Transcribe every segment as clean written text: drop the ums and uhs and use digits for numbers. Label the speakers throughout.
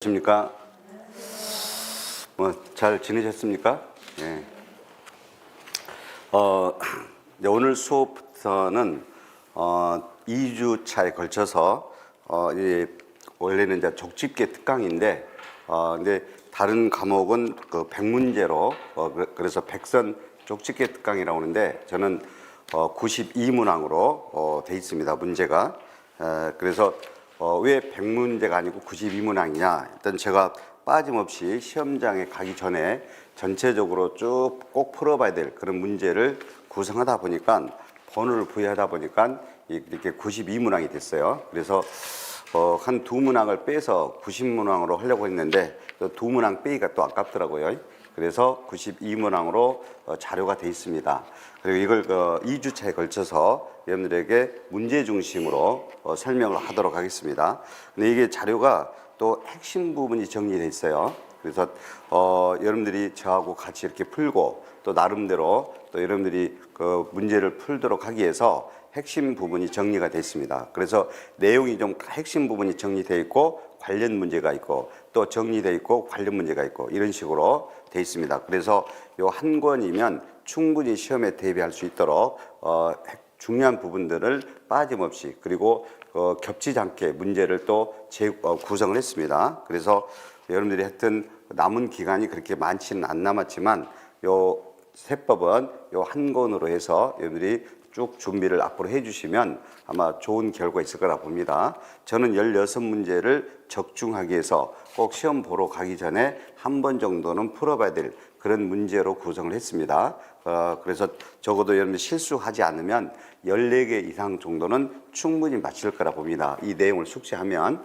Speaker 1: 십니까? 잘 지내셨습니까? 예. 이제 오늘 수업부터는 2주 차에 걸쳐서 원래는 이제 족집게 특강인데 근데 다른 과목은 그 100문제로 그래서 백선 족집게 특강이라고 하는데 저는 92문항으로 돼 있습니다. 문제가. 그래서 왜 100문제가 아니고 92문항이냐? 일단 제가 빠짐없이 시험장에 가기 전에 전체적으로 쭉 꼭 풀어봐야 될 그런 문제를 구성하다 보니까 번호를 부여하다 보니까 이렇게 92문항이 됐어요. 그래서 한 두 문항을 빼서 90문항으로 하려고 했는데 또 두 문항 빼기가 또 아깝더라고요. 그래서 92문항으로 자료가 돼 있습니다. 그리고 이걸 2주차에 걸쳐서 여러분들에게 문제 중심으로 설명을 하도록 하겠습니다. 근데 이게 자료가 또 핵심 부분이 정리되어 있어요. 그래서 여러분들이 저하고 같이 이렇게 풀고 또 나름대로 또 여러분들이 그 문제를 풀도록 하기 위해서 핵심 부분이 정리가 되어 있습니다. 그래서 내용이 좀 핵심 부분이 정리되어 있고 관련 문제가 있고 또 정리되어 있고 관련 문제가 있고 이런 식으로 되어 있습니다. 그래서 요 한 권이면 충분히 시험에 대비할 수 있도록 중요한 부분들을 빠짐없이 그리고 겹치지 않게 문제를 또 구성을 했습니다. 그래서 여러분들이 했던 남은 기간이 그렇게 많지는 안 남았지만 요 세법은 요 한 권으로 해서 여러분들이 쭉 준비를 앞으로 해주시면 아마 좋은 결과 있을 거라 봅니다. 저는 16문제를 적중하기 위해서 꼭 시험 보러 가기 전에 한 번 정도는 풀어봐야 될 그런 문제로 구성을 했습니다. 그래서 적어도 여러분들 실수하지 않으면 14개 이상 정도는 충분히 맞힐 거라 봅니다. 이 내용을 숙지하면.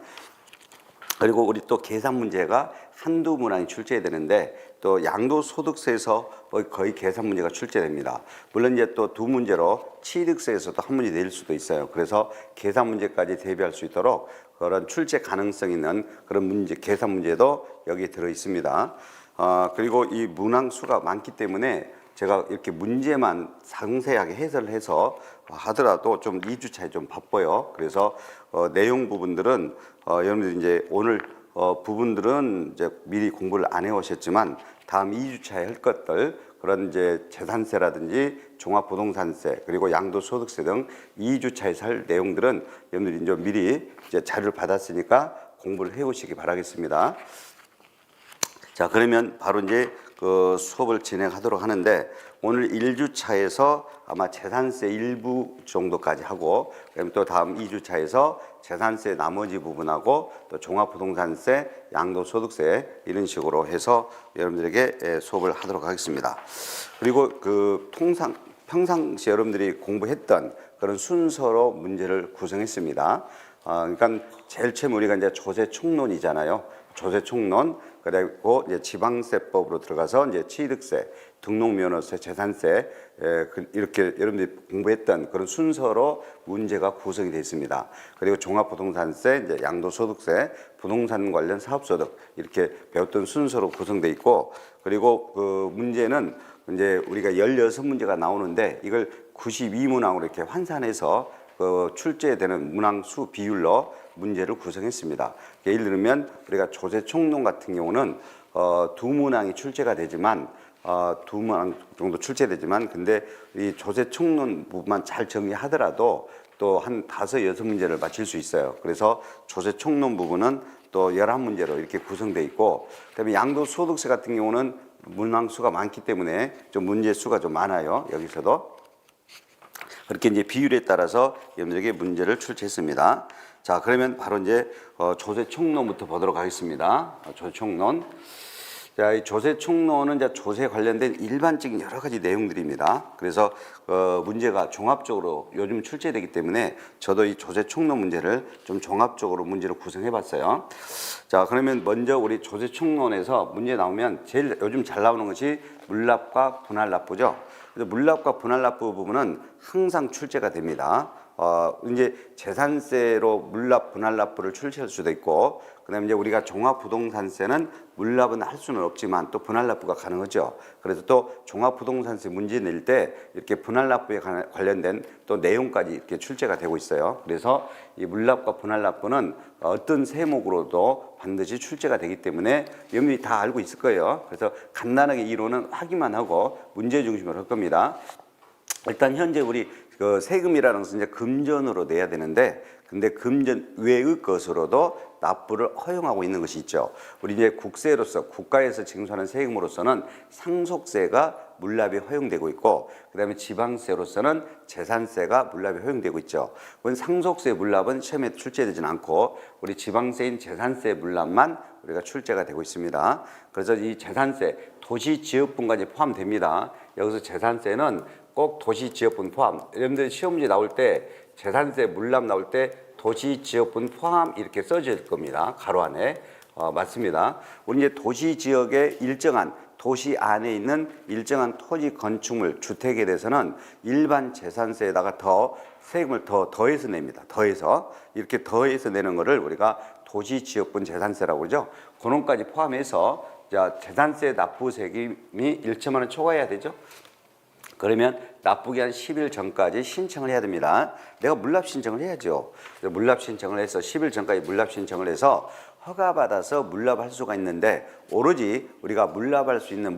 Speaker 1: 그리고 우리 또 계산 문제가 한두 문항이 출제되는데 또 양도소득세에서 거의 계산 문제가 출제됩니다. 물론 이제 또 두 문제로 취득세에서도 한 문제 내릴 수도 있어요. 그래서 계산 문제까지 대비할 수 있도록 그런 출제 가능성 있는 그런 문제, 계산 문제도 여기에 들어 있습니다. 그리고 이 문항 수가 많기 때문에 제가 이렇게 문제만 상세하게 해설을 해서 하더라도 좀 2주차에 좀 바빠요. 그래서 내용 부분들은 여러분들 이제 오늘 부분들은 이제 미리 공부를 안 해오셨지만 다음 2주차에 할 것들 그런 이제 재산세라든지 종합부동산세 그리고 양도소득세 등 2주차에서 할 내용들은 여러분들이 이제 미리 이제 자료를 받았으니까 공부를 해오시기 바라겠습니다. 자, 그러면 바로 이제 그 수업을 진행하도록 하는데 오늘 1주차에서 아마 재산세 일부 정도까지 하고 그다음에 또 다음 2주차에서 재산세 나머지 부분하고 또 종합부동산세, 양도소득세 이런 식으로 해서 여러분들에게 수업을 하도록 하겠습니다. 그리고 그 평상시 여러분들이 공부했던 그런 순서로 문제를 구성했습니다. 그러니까 제일 처음 우리가 이제 조세총론이잖아요. 조세총론 그리고 이제 지방세법으로 들어가서 이제 취득세, 등록면허세, 재산세 이렇게 여러분들이 공부했던 그런 순서로 문제가 구성이 되어 있습니다. 그리고 종합부동산세, 이제 양도소득세, 부동산 관련 사업소득 이렇게 배웠던 순서로 구성되어 있고 그리고 그 문제는 이제 우리가 16문제가 나오는데 이걸 92문항으로 이렇게 환산해서 그 출제되는 문항 수 비율로 문제를 구성했습니다. 예를 들면 우리가 조세총론 같은 경우는 두 문항이 출제가 되지만 두 문항 정도 출제되지만 근데 이 조세총론 부분만 잘 정리하더라도 또 한 5-6문제를 맞힐 수 있어요. 그래서 조세총론 부분은 또 11문제로 이렇게 구성되어 있고 그다음에 양도소득세 같은 경우는 문항 수가 많기 때문에 좀 문제 수가 좀 많아요. 여기서도 그렇게 이제 비율에 따라서 여러분들에게 문제를 출제했습니다. 자, 그러면 바로 이제 조세총론부터 보도록 하겠습니다. 조세총론. 자, 이 조세총론은 이제 조세 관련된 일반적인 여러 가지 내용들입니다. 그래서 문제가 종합적으로 요즘 출제되기 때문에 저도 이 조세총론 문제를 좀 종합적으로 문제를 구성해봤어요. 자, 그러면 먼저 우리 조세총론에서 문제 나오면 제일 요즘 잘 나오는 것이 물납과 분할납부죠. 그래서 물납과 분할납부 부분은 항상 출제가 됩니다. 이제 재산세로 물납, 분할납부를 출시할 수도 있고, 그다음에 이제 우리가 종합부동산세는 물납은 할 수는 없지만 또 분할납부가 가능하죠. 그래서 또 종합부동산세 문제 낼 때 이렇게 분할납부에 관련된 또 내용까지 이렇게 출제가 되고 있어요. 그래서 이 물납과 분할납부는 어떤 세목으로도 반드시 출제가 되기 때문에 여러분이 다 알고 있을 거예요. 그래서 간단하게 이론은 확인만 하고 문제 중심으로 할 겁니다. 일단 현재 우리 그 세금이라는 것은 이제 금전으로 내야 되는데, 근데 금전 외의 것으로도 납부를 허용하고 있는 것이 있죠. 우리 이제 국세로서 국가에서 징수하는 세금으로서는 상속세가 물납이 허용되고 있고, 그다음에 지방세로서는 재산세가 물납이 허용되고 있죠. 그건 상속세 물납은 시험에 출제되지는 않고 우리 지방세인 재산세 물납만 우리가 출제가 되고 있습니다. 그래서 이 재산세 도시지역분까지 포함됩니다. 여기서 재산세는 꼭 도시지역분 포함. 여러분들 시험 문제 나올 때 재산세 물납 나올 때 도시지역분 포함 이렇게 써질 겁니다. 가로 안에. 맞습니다. 우리 이제 도시지역의 일정한 도시 안에 있는 일정한 토지 건축물 주택에 대해서는 일반 재산세에다가 더 세금을 더해서 냅니다. 더해서 이렇게 더해서 내는 거를 우리가 도시지역분 재산세라고 그러죠. 그놈까지 포함해서 재산세 납부 세금이 1천만 원 초과해야 되죠. 그러면 납부기 한 10일 전까지 신청을 해야 됩니다. 내가 물납 신청을 해야죠. 물납 신청을 해서 10일 전까지 물납 신청을 해서 허가받아서 물납할 수가 있는데, 오로지 우리가 물납할 수 있는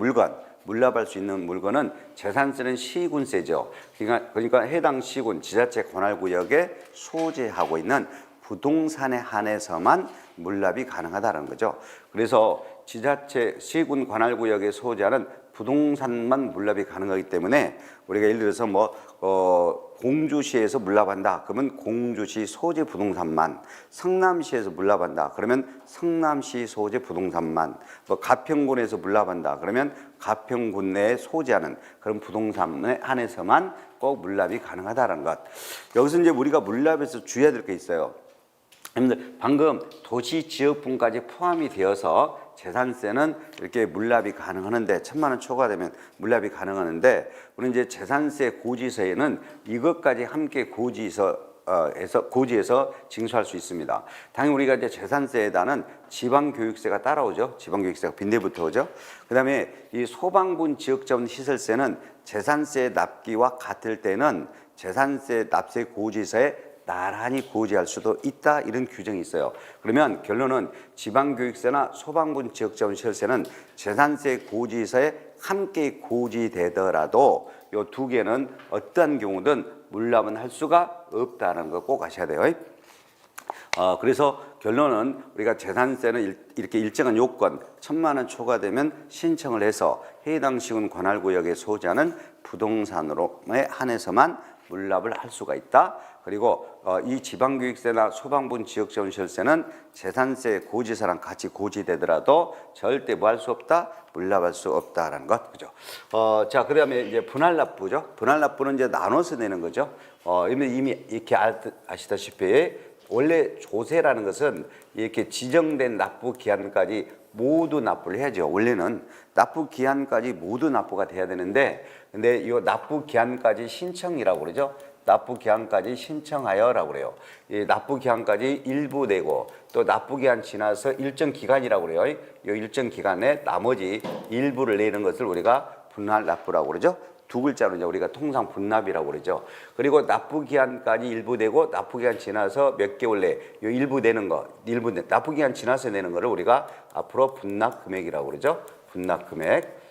Speaker 1: 물건은 재산세는 시군세죠. 그러니까 해당 시군 지자체 관할구역에 소재하고 있는 부동산에 한해서만 물납이 가능하다는 거죠. 그래서 지자체 시군 관할구역에 소재하는 부동산만 물납이 가능하기 때문에 우리가 예를 들어서 공주시에서 물납한다 그러면 공주시 소재 부동산만, 성남시에서 물납한다 그러면 성남시 소재 부동산만, 가평군에서 물납한다 그러면 가평군 내에 소재하는 그런 부동산에 한해서만 꼭 물납이 가능하다는 것. 여기서 이제 우리가 물납에서 주의해야 될 게 있어요. 여러분들 방금 도시지역분까지 포함이 되어서 재산세는 이렇게 물납이 가능하는데 1,000만 원 초과되면 물납이 가능하는데, 우리 이제 재산세 고지서에는 이것까지 함께 고지해서 징수할 수 있습니다. 당연히 우리가 이제 재산세에다는 지방교육세가 따라오죠. 지방교육세가 빈대부터 오죠. 그다음에 이 소방분 지역자원 시설세는 재산세 납기와 같을 때는 재산세 납세 고지서에 나란히 고지할 수도 있다, 이런 규정이 있어요. 그러면 결론은 지방교육세나 소방분 지역자원 시설세는 재산세 고지서에 함께 고지되더라도 이 두 개는 어떠한 경우든 물납은 할 수가 없다는 거 꼭 아셔야 돼요. 그래서 결론은 우리가 재산세는 이렇게 일정한 요건 1,000만 원 초과되면 신청을 해서 해당 시군 관할구역에 소재하는 부동산으로에 한해서만 물납을 할 수가 있다. 그리고 이 지방교육세나 소방분 지역자원시설세는 재산세 고지서랑 같이 고지되더라도 절대 뭐 할 수 없다? 물납할 수 없다라는 것, 그죠? 자, 그다음에 이제 분할납부죠. 분할납부는 이제 나눠서 내는 거죠. 이미 이렇게 아시다시피 원래 조세라는 것은 이렇게 지정된 납부 기한까지 모두 납부를 해야죠. 원래는 납부 기한까지 모두 납부가 돼야 되는데, 근데 이 납부 기한까지 신청이라고 그러죠. 납부 기한까지 신청하여라고 그래요. 이 납부 기한까지 일부 내고 또 납부 기한 지나서 일정 기간이라고 그래요. 이 일정 기간에 나머지 일부를 내는 것을 우리가 분할 납부라고 그러죠. 두 글자로 이제 우리가 통상 분납이라고 그러죠. 그리고 납부 기한까지 일부 내고 납부 기한 지나서 몇 개월 내에 이 일부 내는 거, 납부 기한 지나서 내는 거를 우리가 앞으로 분납 금액이라고 그러죠. 분납 금액.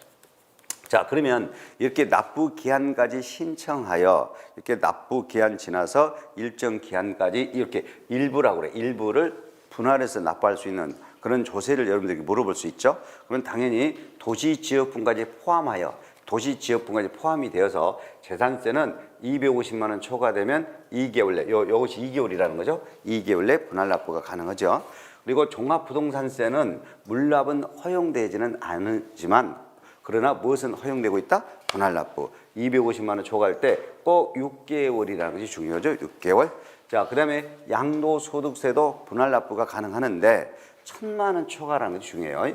Speaker 1: 자, 그러면 이렇게 납부 기한까지 신청하여 이렇게 납부 기한 지나서 일정 기한까지 이렇게 일부라고 그래. 일부를 분할해서 납부할 수 있는 그런 조세를 여러분들에게 물어볼 수 있죠. 그러면 당연히 도시지역분까지 포함하여 도시지역분까지 포함이 되어서 재산세는 250만 원 초과되면 2개월 내, 이것이 2개월이라는 거죠. 2개월 내 분할 납부가 가능하죠. 그리고 종합부동산세는 물납은 허용되지는 않지만, 그러나 무엇은 허용되고 있다? 분할납부. 250만 원 초과할 때 꼭 6개월이라는 것이 중요하죠. 6개월. 자, 그 다음에 양도소득세도 분할납부가 가능하는데 1,000만 원 초과라는 것이 중요해요.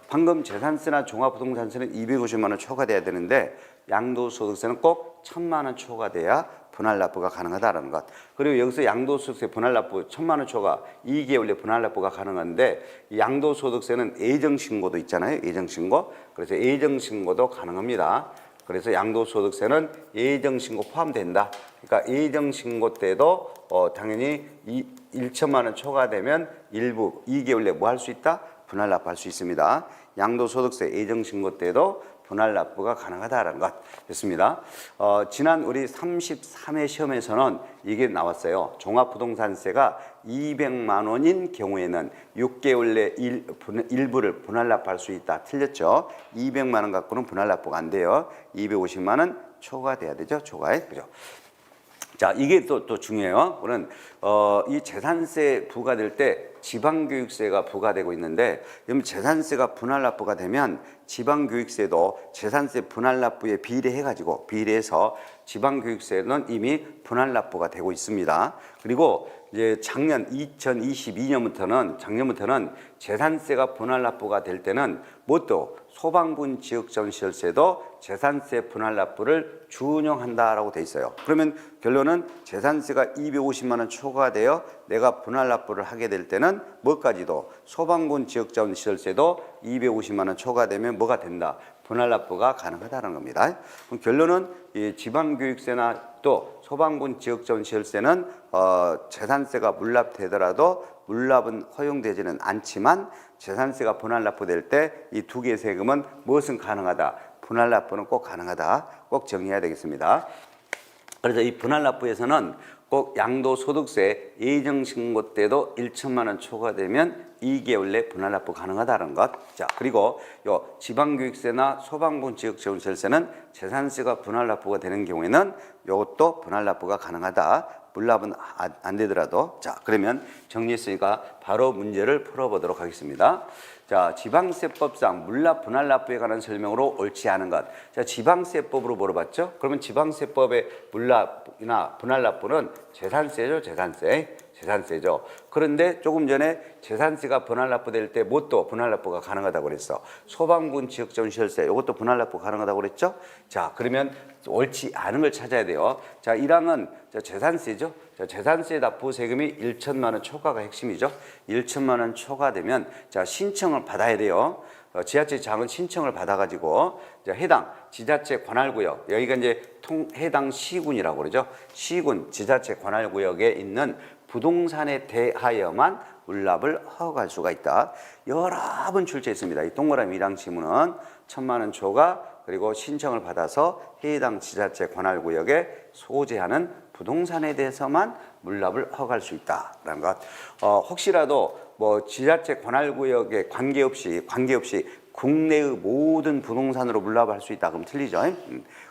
Speaker 1: 방금 재산세나 종합부동산세는 250만 원 초과돼야 되는데 양도소득세는 꼭 1,000만 원 초과돼야 분할 납부가 가능하다라는 것. 그리고 여기서 양도소득세 분할 납부 1,000만 원 초과 2개월 내 분할 납부가 가능한데 이 양도소득세는 예정신고도 있잖아요. 예정신고. 그래서 예정신고도 가능합니다. 그래서 양도소득세는 예정신고 포함된다. 그러니까 예정신고 때도 당연히 1,000만 원 초과되면 일부 2개월 내 뭐 할 수 있다? 분할 납부할 수 있습니다. 양도소득세 예정신고 때도 분할 납부가 가능하다는 것 됐습니다. 지난 우리 33회 시험에서는 이게 나왔어요. 종합부동산세가 200만 원인 경우에는 6개월 내 일부를 분할 납부할 수 있다. 틀렸죠? 200만 원 갖고는 분할 납부가 안 돼요. 250만 원 초과돼야 되죠. 초과에. 그죠? 자, 이게 또 중요해요. 그는 이 재산세 부과될 때 지방교육세가 부과되고 있는데, 그럼 재산세가 분할 납부가 되면 지방교육세도 재산세 분할 납부에 비례해서 지방교육세는 이미 분할 납부가 되고 있습니다. 그리고 이제 작년 2022년부터는 재산세가 분할 납부가 될 때는 뭣도 소방분 지역전시세도 재산세 분할 납부를 준용한다라고 돼 있어요. 그러면 결론은 재산세가 250만 원 초과되어 내가 분할 납부를 하게 될 때는 뭐까지도 소방분 지역전시세도 250만 원 초과되면 뭐가 된다? 분할 납부가 가능하다는 겁니다. 그럼 결론은 이 지방교육세나 또 소방분 지역전시세는 재산세가 물납되더라도 물납은 허용되지는 않지만 재산세가 분할 납부될 때 이 두 개의 세금은 무엇은 가능하다? 분할 납부는 꼭 가능하다. 꼭 정리해야 되겠습니다. 그래서 이 분할 납부에서는 꼭 양도소득세 예정신고 때도 1,000만 원 초과되면 2개월 내 분할 납부 가능하다는 것. 자, 그리고 요 지방교육세나 소방분 지역재원세는 재산세가 분할 납부가 되는 경우에는 이것도 분할 납부가 가능하다. 물납은 안 되더라도. 자, 그러면 정리했으니까 바로 문제를 풀어보도록 하겠습니다. 자, 지방세법상 물납 분할 납부에 관한 설명으로 옳지 않은 것. 자, 지방세법으로 물어봤죠? 그러면 지방세법의 물납이나 분할 납부는 재산세죠, 재산세죠. 그런데 조금 전에 재산세가 분할 납부될 때 뭣도 분할 납부가 가능하다고 그랬어. 소방분 지역전시세 이것도 분할 납부 가능하다고 그랬죠? 자, 그러면 옳지 않은 걸 찾아야 돼요. 자, 1항은 재산세죠. 자, 재산세 납부 세금이 1,000만 원 초과가 핵심이죠. 1,000만 원 초과되면 자, 신청을 받아야 돼요. 지자체 장은 신청을 받아가지고 해당 지자체 관할구역, 여기가 이제 해당 시군이라고 그러죠. 시군 지자체 관할구역에 있는 부동산에 대하여만 물납을 허가할 수가 있다. 여러 번 출제했습니다. 이 동그라미 1항 지문은 1,000만 원 초과 그리고 신청을 받아서 해당 지자체 관할구역에 소재하는 부동산에 대해서만 물납을 허가할 수 있다라는 것. 혹시라도 뭐 지자체 관할구역에 관계없이 국내의 모든 부동산으로 물납할 수 있다 그럼 틀리죠.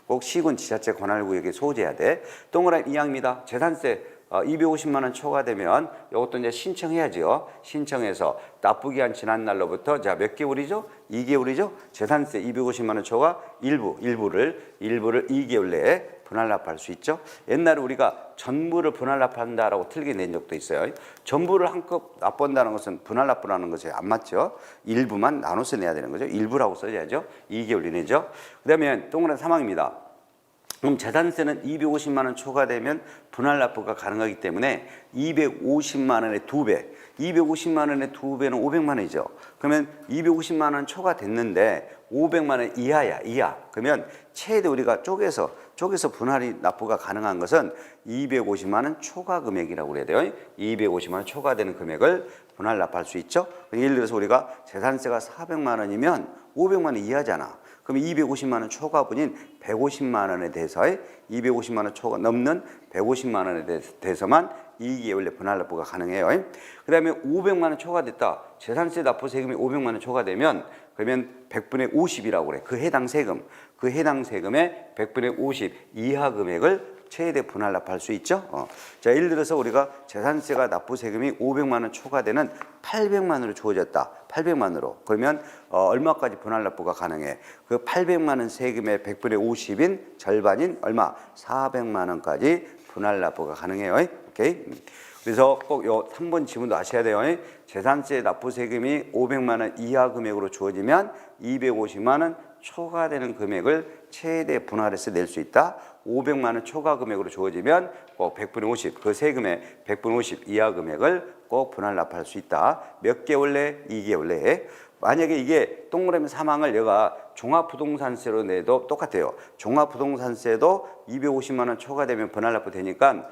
Speaker 1: 꼭 시군 지자체 관할구역에 소재해야 돼. 동그라미 2항입니다. 재산세 250만 원 초과되면 이것도 이제 신청해야지요. 신청해서 납부기한 지난 날로부터 자, 몇 개월이죠? 2개월이죠? 재산세 250만 원 초과 일부를 2개월 내에 분할 납부할 수 있죠. 옛날에 우리가 전부를 분할 납부한다라고 틀게 낸 적도 있어요. 전부를 한껏 납부한다는 것은 분할 납부라는 것이 안 맞죠. 일부만 나눠서 내야 되는 거죠. 일부라고 써야죠. 2개월 이내죠. 그다음에 동그란 3항입니다. 그럼 재산세는 250만 원 초과되면 분할 납부가 가능하기 때문에 250만 원의 2배, 250만 원의 2배는 500만 원이죠. 그러면 250만 원 초과됐는데 500만 원 이하. 그러면 최대 우리가 쪼개서 분할이 납부가 가능한 것은 250만 원 초과 금액이라고 그래야 돼요. 250만 원 초과되는 금액을 분할 납부할 수 있죠. 예를 들어서 우리가 재산세가 400만 원이면 500만 원 이하잖아. 그럼 250만 원 초과분인 150만 원에 대해서 250만 원 초과 넘는 150만 원에 대해서만 2개월 내 분할 납부가 가능해요. 그 다음에 500만 원 초과됐다. 재산세 납부 세금이 500만 원 초과되면 그러면 100분의 50이라고 그래. 그 해당 세금의 100분의 50 이하 금액을 최대 분할 납부할 수 있죠. 자, 예를 들어서 우리가 재산세가 납부 세금이 500만 원 초과되는 800만 원으로 주어졌다. 800만 원으로. 그러면 얼마까지 분할 납부가 가능해? 그 800만 원 세금의 100분의 50인 절반인 얼마? 400만 원까지 분할 납부가 가능해요. 오케이? 그래서 꼭 요 3번 지문도 아셔야 돼요. 재산세 납부 세금이 500만 원 이하 금액으로 주어지면 250만 원 초과되는 금액을 최대 분할해서 낼 수 있다. 500만 원 초과 금액으로 주어지면 꼭 100분의 50, 그 세금의 100분의 50 이하 금액을 꼭 분할 납부할 수 있다. 몇 개월 내? 2개월 내에. 만약에 이게 동그라미 3항을 얘가 종합부동산세로 내도 똑같아요. 종합부동산세도 250만 원 초과되면 분할 납부 되니까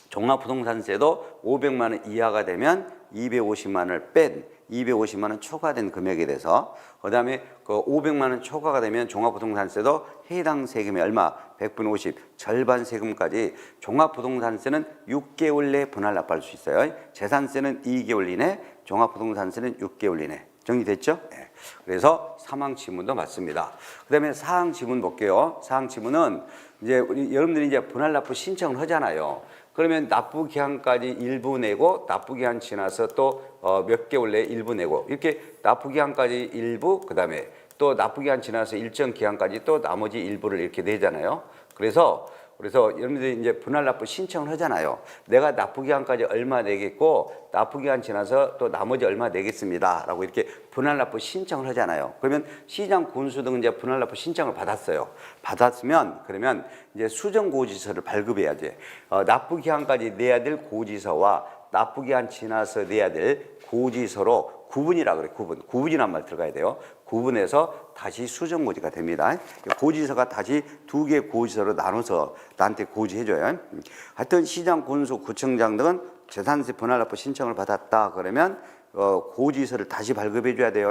Speaker 1: 종합부동산세도 500만 원 이하가 되면 250만 원을 뺀 250만 원 초과된 금액에 대해서 그다음에 그 500만 원 초과가 되면 종합부동산세도 해당 세금이 얼마? 100분의 50 절반 세금까지 종합부동산세는 6개월 내에 분할 납부할 수 있어요. 재산세는 2개월 이내, 종합부동산세는 6개월 이내. 정리됐죠? 네. 그래서 3항 지문도 맞습니다. 그다음에 4항 지문 볼게요. 4항 지문은 이제 우리 여러분들이 이제 분할 납부 신청을 하잖아요. 그러면 납부 기한까지 일부 내고 납부 기한 지나서 또 몇 개월 내에 일부 내고 이렇게 납부 기한까지 일부 그다음에 또 납부 기한 지나서 일정 기한까지 또 나머지 일부를 이렇게 내잖아요. 그래서 여러분들이 이제 분할 납부 신청을 하잖아요. 내가 납부 기한까지 얼마 내겠고 납부 기한 지나서 또 나머지 얼마 내겠습니다라고 이렇게 분할 납부 신청을 하잖아요. 그러면 시장 군수 등 이제 분할 납부 신청을 받았어요. 받았으면 그러면 이제 수정 고지서를 발급해야지. 납부 기한까지 내야 될 고지서와 납부 기한 지나서 내야 될 고지서로 구분이라 그래. 구분이란 말 들어가야 돼요. 구분해서 다시 수정 고지가 됩니다. 고지서가 다시 두 개의 고지서로 나눠서 나한테 고지해줘요. 하여튼 시장 군수 구청장 등은 재산세 분할 납부 신청을 받았다 그러면 고지서를 다시 발급해 줘야 돼요.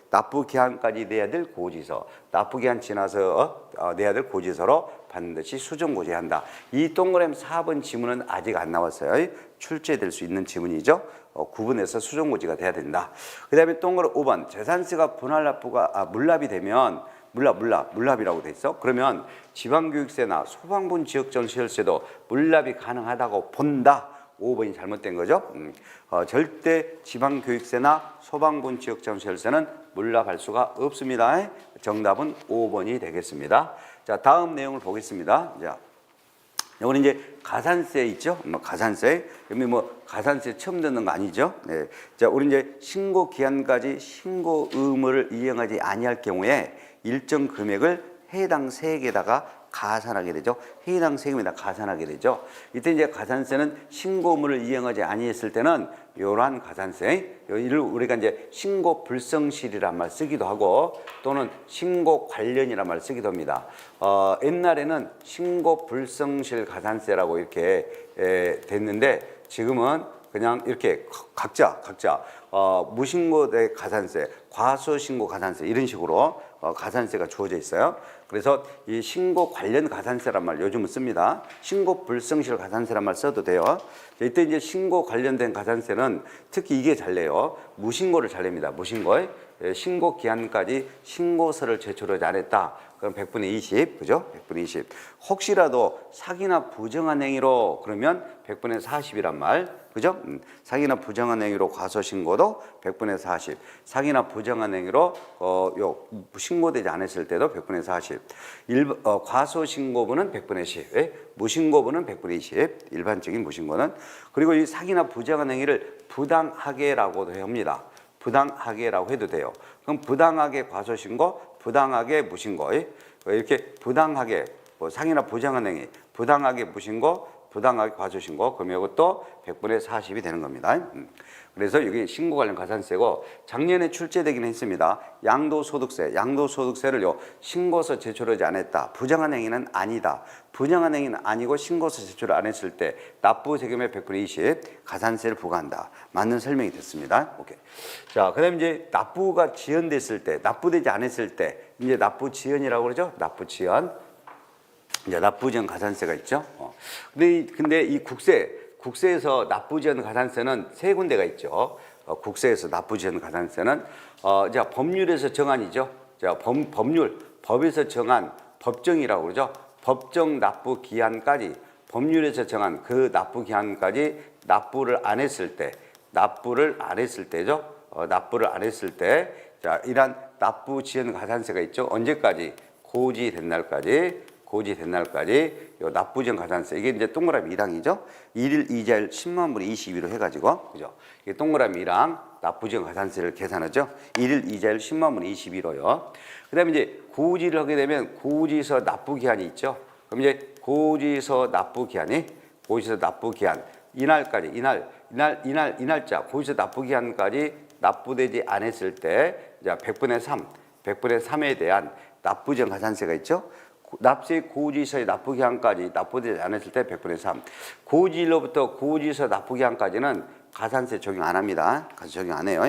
Speaker 1: 납부 기한까지 내야 될 고지서, 납부 기한 지나서 내야 될 고지서로 반드시 수정 고지한다. 이 동그라미 4번 지문은 아직 안 나왔어요. 출제될 수 있는 지문이죠. 구분해서 수정 고지가 돼야 된다. 그다음에 동그라미 5번 재산세가 분할 납부가 물납이 되면 물납이라고 돼 있어. 그러면 지방교육세나 소방분 지역전시혈세도 물납이 가능하다고 본다. 5번이 잘못된 거죠. 절대 지방교육세나 소방분 지역전시혈세는 물납할 수가 없습니다. 정답은 5번이 되겠습니다. 자, 다음 내용을 보겠습니다. 자, 이거는 이제 가산세 있죠? 가산세. 여기 가산세 처음 듣는 거 아니죠? 네. 자, 우리 이제 신고 기한까지 신고 의무를 이행하지 아니할 경우에 일정 금액을 해당 세액에다가 가산하게 되죠. 해당 세금에다 가산하게 되죠. 이때 이제 가산세는 신고 의무를 이행하지 아니했을 때는 이러한 가산세, 이를 우리가 이제 신고 불성실이란 말 쓰기도 하고 또는 신고 관련이란 말 쓰기도 합니다. 옛날에는 신고 불성실 가산세라고 이렇게 됐는데 지금은 그냥 이렇게 각자 무신고대 가산세, 과소신고 가산세 이런 식으로 가산세가 주어져 있어요. 그래서 이 신고 관련 가산세란 말 요즘은 씁니다. 신고 불성실 가산세란 말 써도 돼요. 이때 이제 신고 관련된 가산세는 특히 이게 잘 내요. 무신고를 잘 냅니다. 무신고. 신고 기한까지 신고서를 제출하지 않았다. 그럼 100분의 20, 그죠? 100분의 20. 혹시라도 사기나 부정한 행위로 그러면 100분의 40이란 말, 그죠? 사기나 부정한 행위로 과소신고도 100분의 40. 사기나 부정한 행위로 신고되지 않았을 때도 100분의 40. 과소신고분은 100분의 10. 무신고분은 100분의 20. 일반적인 무신고는. 그리고 이 사기나 부정한 행위를 부당하게라고도 합니다. 부당하게라고 해도 돼요. 그럼 부당하게 과소신고, 부당하게 무신고. 이렇게 부당하게 상이나 부정한 행위, 부당하게 무신고, 부당하게 과소신고. 그러면 이것도 100분의 40이 되는 겁니다. 그래서 여기 신고 관련 가산세고 작년에 출제되긴 했습니다. 양도소득세를 신고서 제출하지 않았다. 부정한 행위는 아니다. 부정한 행위는 아니고 신고서 제출을 안 했을 때 납부 세금의 100분의 20 가산세를 부과한다. 맞는 설명이 됐습니다. 오케이. 자, 그다음에 이제 납부가 지연됐을 때, 납부되지 않았을 때 이제 납부 지연이라고 그러죠. 납부 지연. 이제 납부 지연 가산세가 있죠. 근데 이 국세에서 납부 지연 가산세는 세 군데가 있죠. 국세에서 납부 지연 가산세는 자, 법률에서 정한이죠. 자, 법에서 정한 법정이라고 그러죠. 법정 납부 기한까지 법률에서 정한 그 납부 기한까지 납부를 안 했을 때죠. 납부를 안 했을 때, 자, 이란 납부 지연 가산세가 있죠. 언제까지? 고지된 날까지 요 납부 지연 가산세. 이게 이제 동그라미 1항이죠. 1일 2잘 10만 분의 22로 해가지고, 그죠? 이게 동그라미 1항 납부지연 가산세를 계산하죠. 1일 이자율 10만 원 21호요. 그다음에 이제 고지를 하게 되면 고지서 납부 기한이 있죠. 그럼 이제 고지서 납부 기한 이날까지 이날짜 고지서 납부 기한까지 납부되지 않았을 때 자 100분의 3에 대한 납부지연 가산세가 있죠. 납세 고지서의 납부 기한까지 납부되지 않았을 때 100분의 3. 고지일로부터 고지서 납부 기한까지는 가산세 적용 안 합니다. 가산세 적용 안 해요.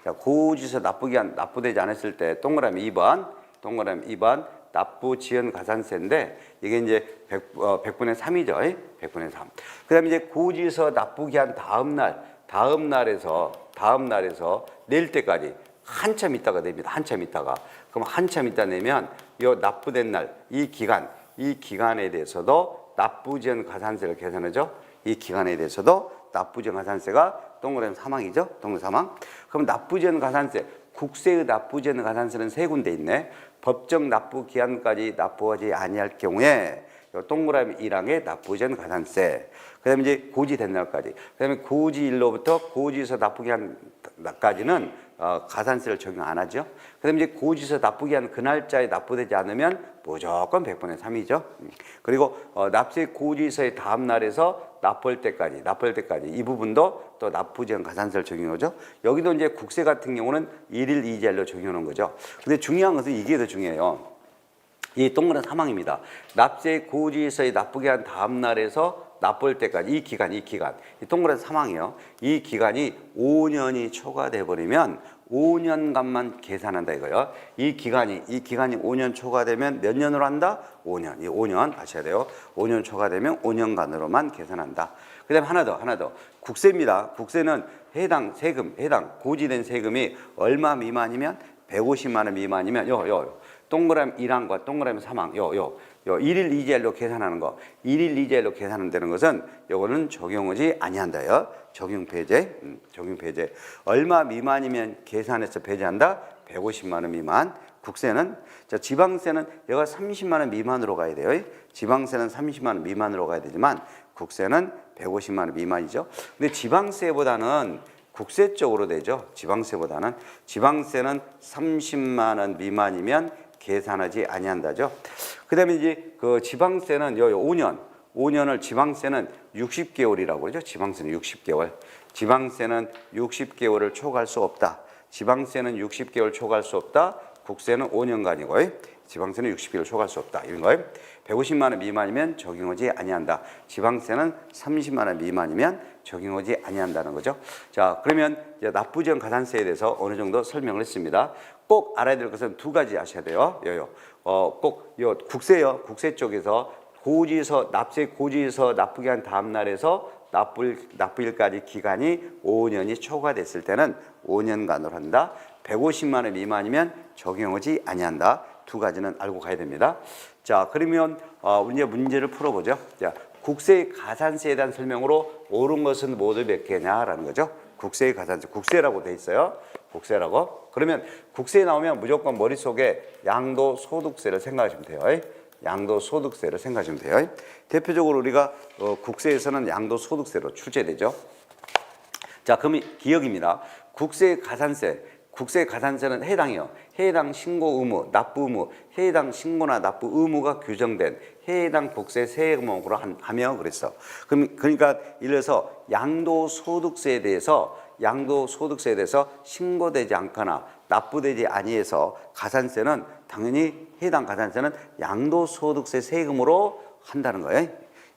Speaker 1: 자, 고지서 납부 기한 납부되지 않았을 때 동그라미 2번 납부지연 가산세인데 이게 이제 100분의 3이죠. 100분의 3. 그다음에 이제 고지서 납부 기한 다음 날에서 낼 때까지 한참 있다가 냅니다. 한참 있다가. 그럼 한참 있다 내면 요 납부된 날 이 기간에 대해서도 납부지연 가산세를 계산하죠. 이 기간에 대해서도 납부지연 가산세가 동그라미 사망이죠. 동그라미 사망. 그럼 납부지연 가산세, 국세의 납부지연 가산세는 세 군데 있네. 법정 납부 기한까지 납부하지 아니할 경우에 요 동그라미 1항의 납부지연 가산세. 그다음에 이제 고지된 날까지. 그다음에 고지일로부터 고지서 납부 기한까지는 가산세를 적용 안 하죠. 그다음에 이제 고지서 납부 기한 그 날짜에 납부되지 않으면 무조건 100분의 3이죠. 그리고 납세 고지서의 다음 날에서 납부할 때까지 이 부분도 또 납부지연 가산세를 적용하죠. 여기도 이제 국세 같은 경우는 1일 이자율로 적용하는 거죠. 근데 중요한 것은 이게 더 중요해요. 이 동그란 사망입니다. 납세 고지서의 납부 기한 다음 날에서 납부할 때까지 이 기간 이 동그란 사망이에요. 이 기간이 5년이 초과돼 버리면 5년간만 계산한다 이거예요. 이 기간이 5년 초과되면 몇 년으로 한다? 5년. 이 5년 아셔야 돼요. 5년 초과되면 5년간으로만 계산한다. 그다음에 하나 더. 국세입니다. 국세는 해당 고지된 세금이 얼마 미만이면 150만 원 미만이면 동그라미 1항과 동그라미 3항 요 1일 이자율로 계산하는 거. 1일 이자율로 계산한다는 것은 요거는 적용하지 아니한다요. 적용 배제. 얼마 미만이면 계산해서 배제한다? 150만 원 미만. 국세는 지방세는 얘가 30만 원 미만으로 가야 돼요. 지방세는 30만 원 미만으로 가야 되지만 국세는 150만 원 미만이죠. 근데 지방세보다는 국세 쪽으로 되죠. 지방세는 30만 원 미만이면 계산하지 아니한다죠. 그다음에 이제 그 지방세는 5년을 지방세는 60개월이라고 그러죠. 지방세는 60개월. 지방세는 60개월을 초과할 수 없다. 지방세는 60개월 초과할 수 없다. 국세는 5년간이고 지방세는 60개월 초과할 수 없다. 이런 거예요. 150만 원 미만이면 적용하지 아니한다. 지방세는 30만 원 미만이면 적용하지 아니한다는 거죠. 자, 그러면 이제 납부지연 가산세에 대해서 어느 정도 설명을 했습니다. 꼭 알아야 될 것은 두 가지 아셔야 돼요. 꼭 국세 쪽에서 납세 고지서 납부 기한 다음 날에서 납부일까지 기간이 5년이 초과됐을 때는 5년간으로 한다. 150만 원 미만이면 적용하지 아니한다. 두 가지는 알고 가야 됩니다. 자, 그러면 이제 문제를 풀어보죠. 자, 국세 가산세에 대한 설명으로 옳은 것은 모두 몇 개냐라는 거죠. 국세 가산세, 국세라고 돼 있어요. 국세라고. 그러면 국세에 나오면 무조건 머릿속에 양도소득세를 생각하시면 돼요. 양도소득세를 생각하시면 돼요. 대표적으로 우리가 국세에서는 양도소득세로 출제되죠. 자, 그럼 기억입니다. 국세 가산세는 해당이요. 해당 신고 의무, 납부 의무, 해당 신고나 납부 의무가 규정된 해당 국세 세액목으로 하며 그랬어. 그러니까 예를 들어서 양도소득세에 대해서 신고되지 않거나 납부되지 아니해서 가산세는 당연히 해당 가산세는 양도소득세 세금으로 한다는 거예요.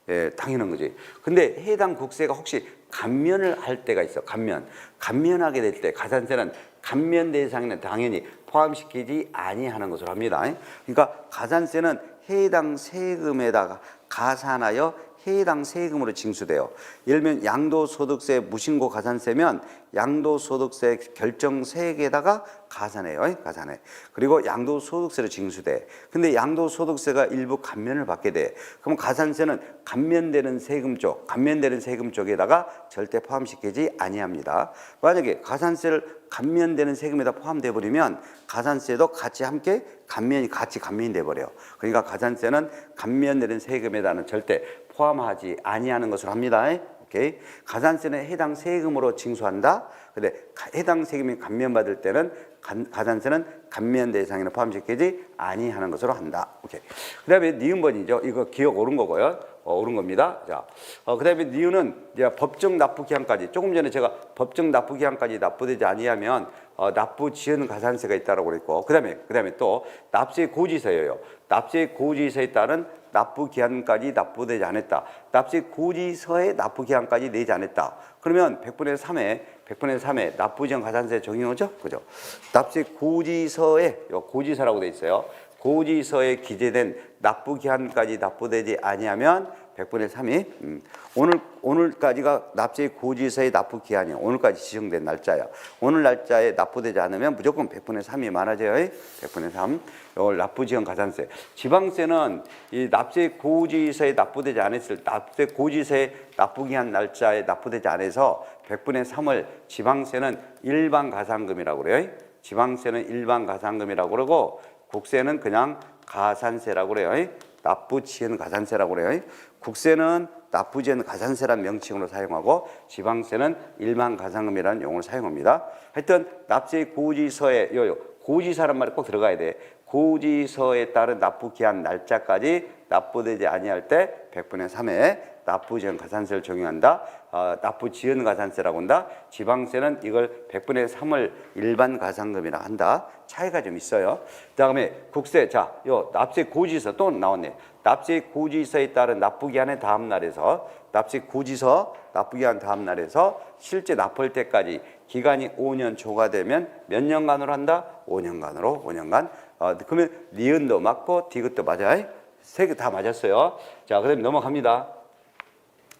Speaker 1: 예, 당연한 거지. 근데 해당 국세가 혹시 감면을 할 때가 있어. 감면하게 될 때 가산세는 감면 대상에는 당연히 포함시키지 아니하는 것으로 합니다. 그러니까 가산세는 해당 세금에다가 가산하여 해당 세금으로 징수돼요. 예를 들면 양도소득세 무신고 가산세면 양도소득세 결정세액에다가 가산해. 그리고 양도소득세로 징수돼. 근데 양도소득세가 일부 감면을 받게 돼. 그럼 가산세는 감면되는 세금 쪽에다가 절대 포함시키지 아니합니다. 만약에 가산세를 감면되는 세금에다 포함돼 버리면 가산세도 같이 함께 감면이 돼 버려요. 그러니까 가산세는 감면되는 세금에다는 절대 포함하지 아니하는 것으로 합니다. 오케이. 가산세는 해당 세금으로 징수한다. 근데 해당 세금이 감면받을 때는 가산세는 감면 대상에는 포함시키지 아니하는 것으로 한다. 오케이. 그다음에 니은번이죠. 이거 기억 옳은 거고요. 옳은 겁니다. 자, 그다음에 니은은 이제 법정 납부 기한까지. 조금 전에 제가 법정 납부 기한까지 납부되지 아니하면 납부 지연 가산세가 있다라고 그랬고, 그다음에 또 납세 고지서예요. 납세 고지서에 따른 납부 기한까지 납부되지 않았다. 납세 고지서에 납부 기한까지 내지 않았다. 그러면 100분의 3에 납부 지연 가산세 적용하죠? 그죠? 납세 고지서에, 고지서라고 돼 있어요. 고지서에 기재된 납부 기한까지 납부되지 아니하면 100분의 3이 오늘까지가 납세 고지서의 납부 기한이에요. 오늘까지 지정된 날짜야. 오늘 날짜에 납부되지 않으면 무조건 100분의 3이 많아져요. 100분의 3. 이걸 납부 지연 가산세. 지방세는 이 납세 고지서에 납부되지 않았을 납세 고지서에 납부 기한 날짜에 납부되지 않아서 100분의 3을 지방세는 일반 가산금이라고 그래요. 지방세는 일반 가산금이라고 그러고 국세는 그냥 가산세라고 그래요. 납부 지연 가산세라고 그래요. 국세는 납부 지연 가산세라는 명칭으로 사용하고 지방세는 일반 가산금이라는 용어를 사용합니다. 하여튼 납세 고지서에 고지서란 말이 꼭 들어가야 돼. 고지서에 따른 납부 기한 날짜까지 납부되지 아니할 때 100분의 3에 납부 지연 가산세를 적용한다. 납부 지연 가산세라고 한다. 지방세는 이걸 100분의 3을 일반 가산금이라 한다. 차이가 좀 있어요. 그다음에 국세. 자, 요 납세 고지서 또 나왔네. 납세 고지서에 따른 납부 기한의 다음 날에서 납세 고지서 납부 기한 다음 날에서 실제 납부할 때까지 기간이 5년 초과되면 몇 년간으로 한다? 5년간으로. 5년간. 그러면 니은도 맞고 디귿도 맞아요. 세 개 다 맞았어요. 자, 그다음에 넘어갑니다.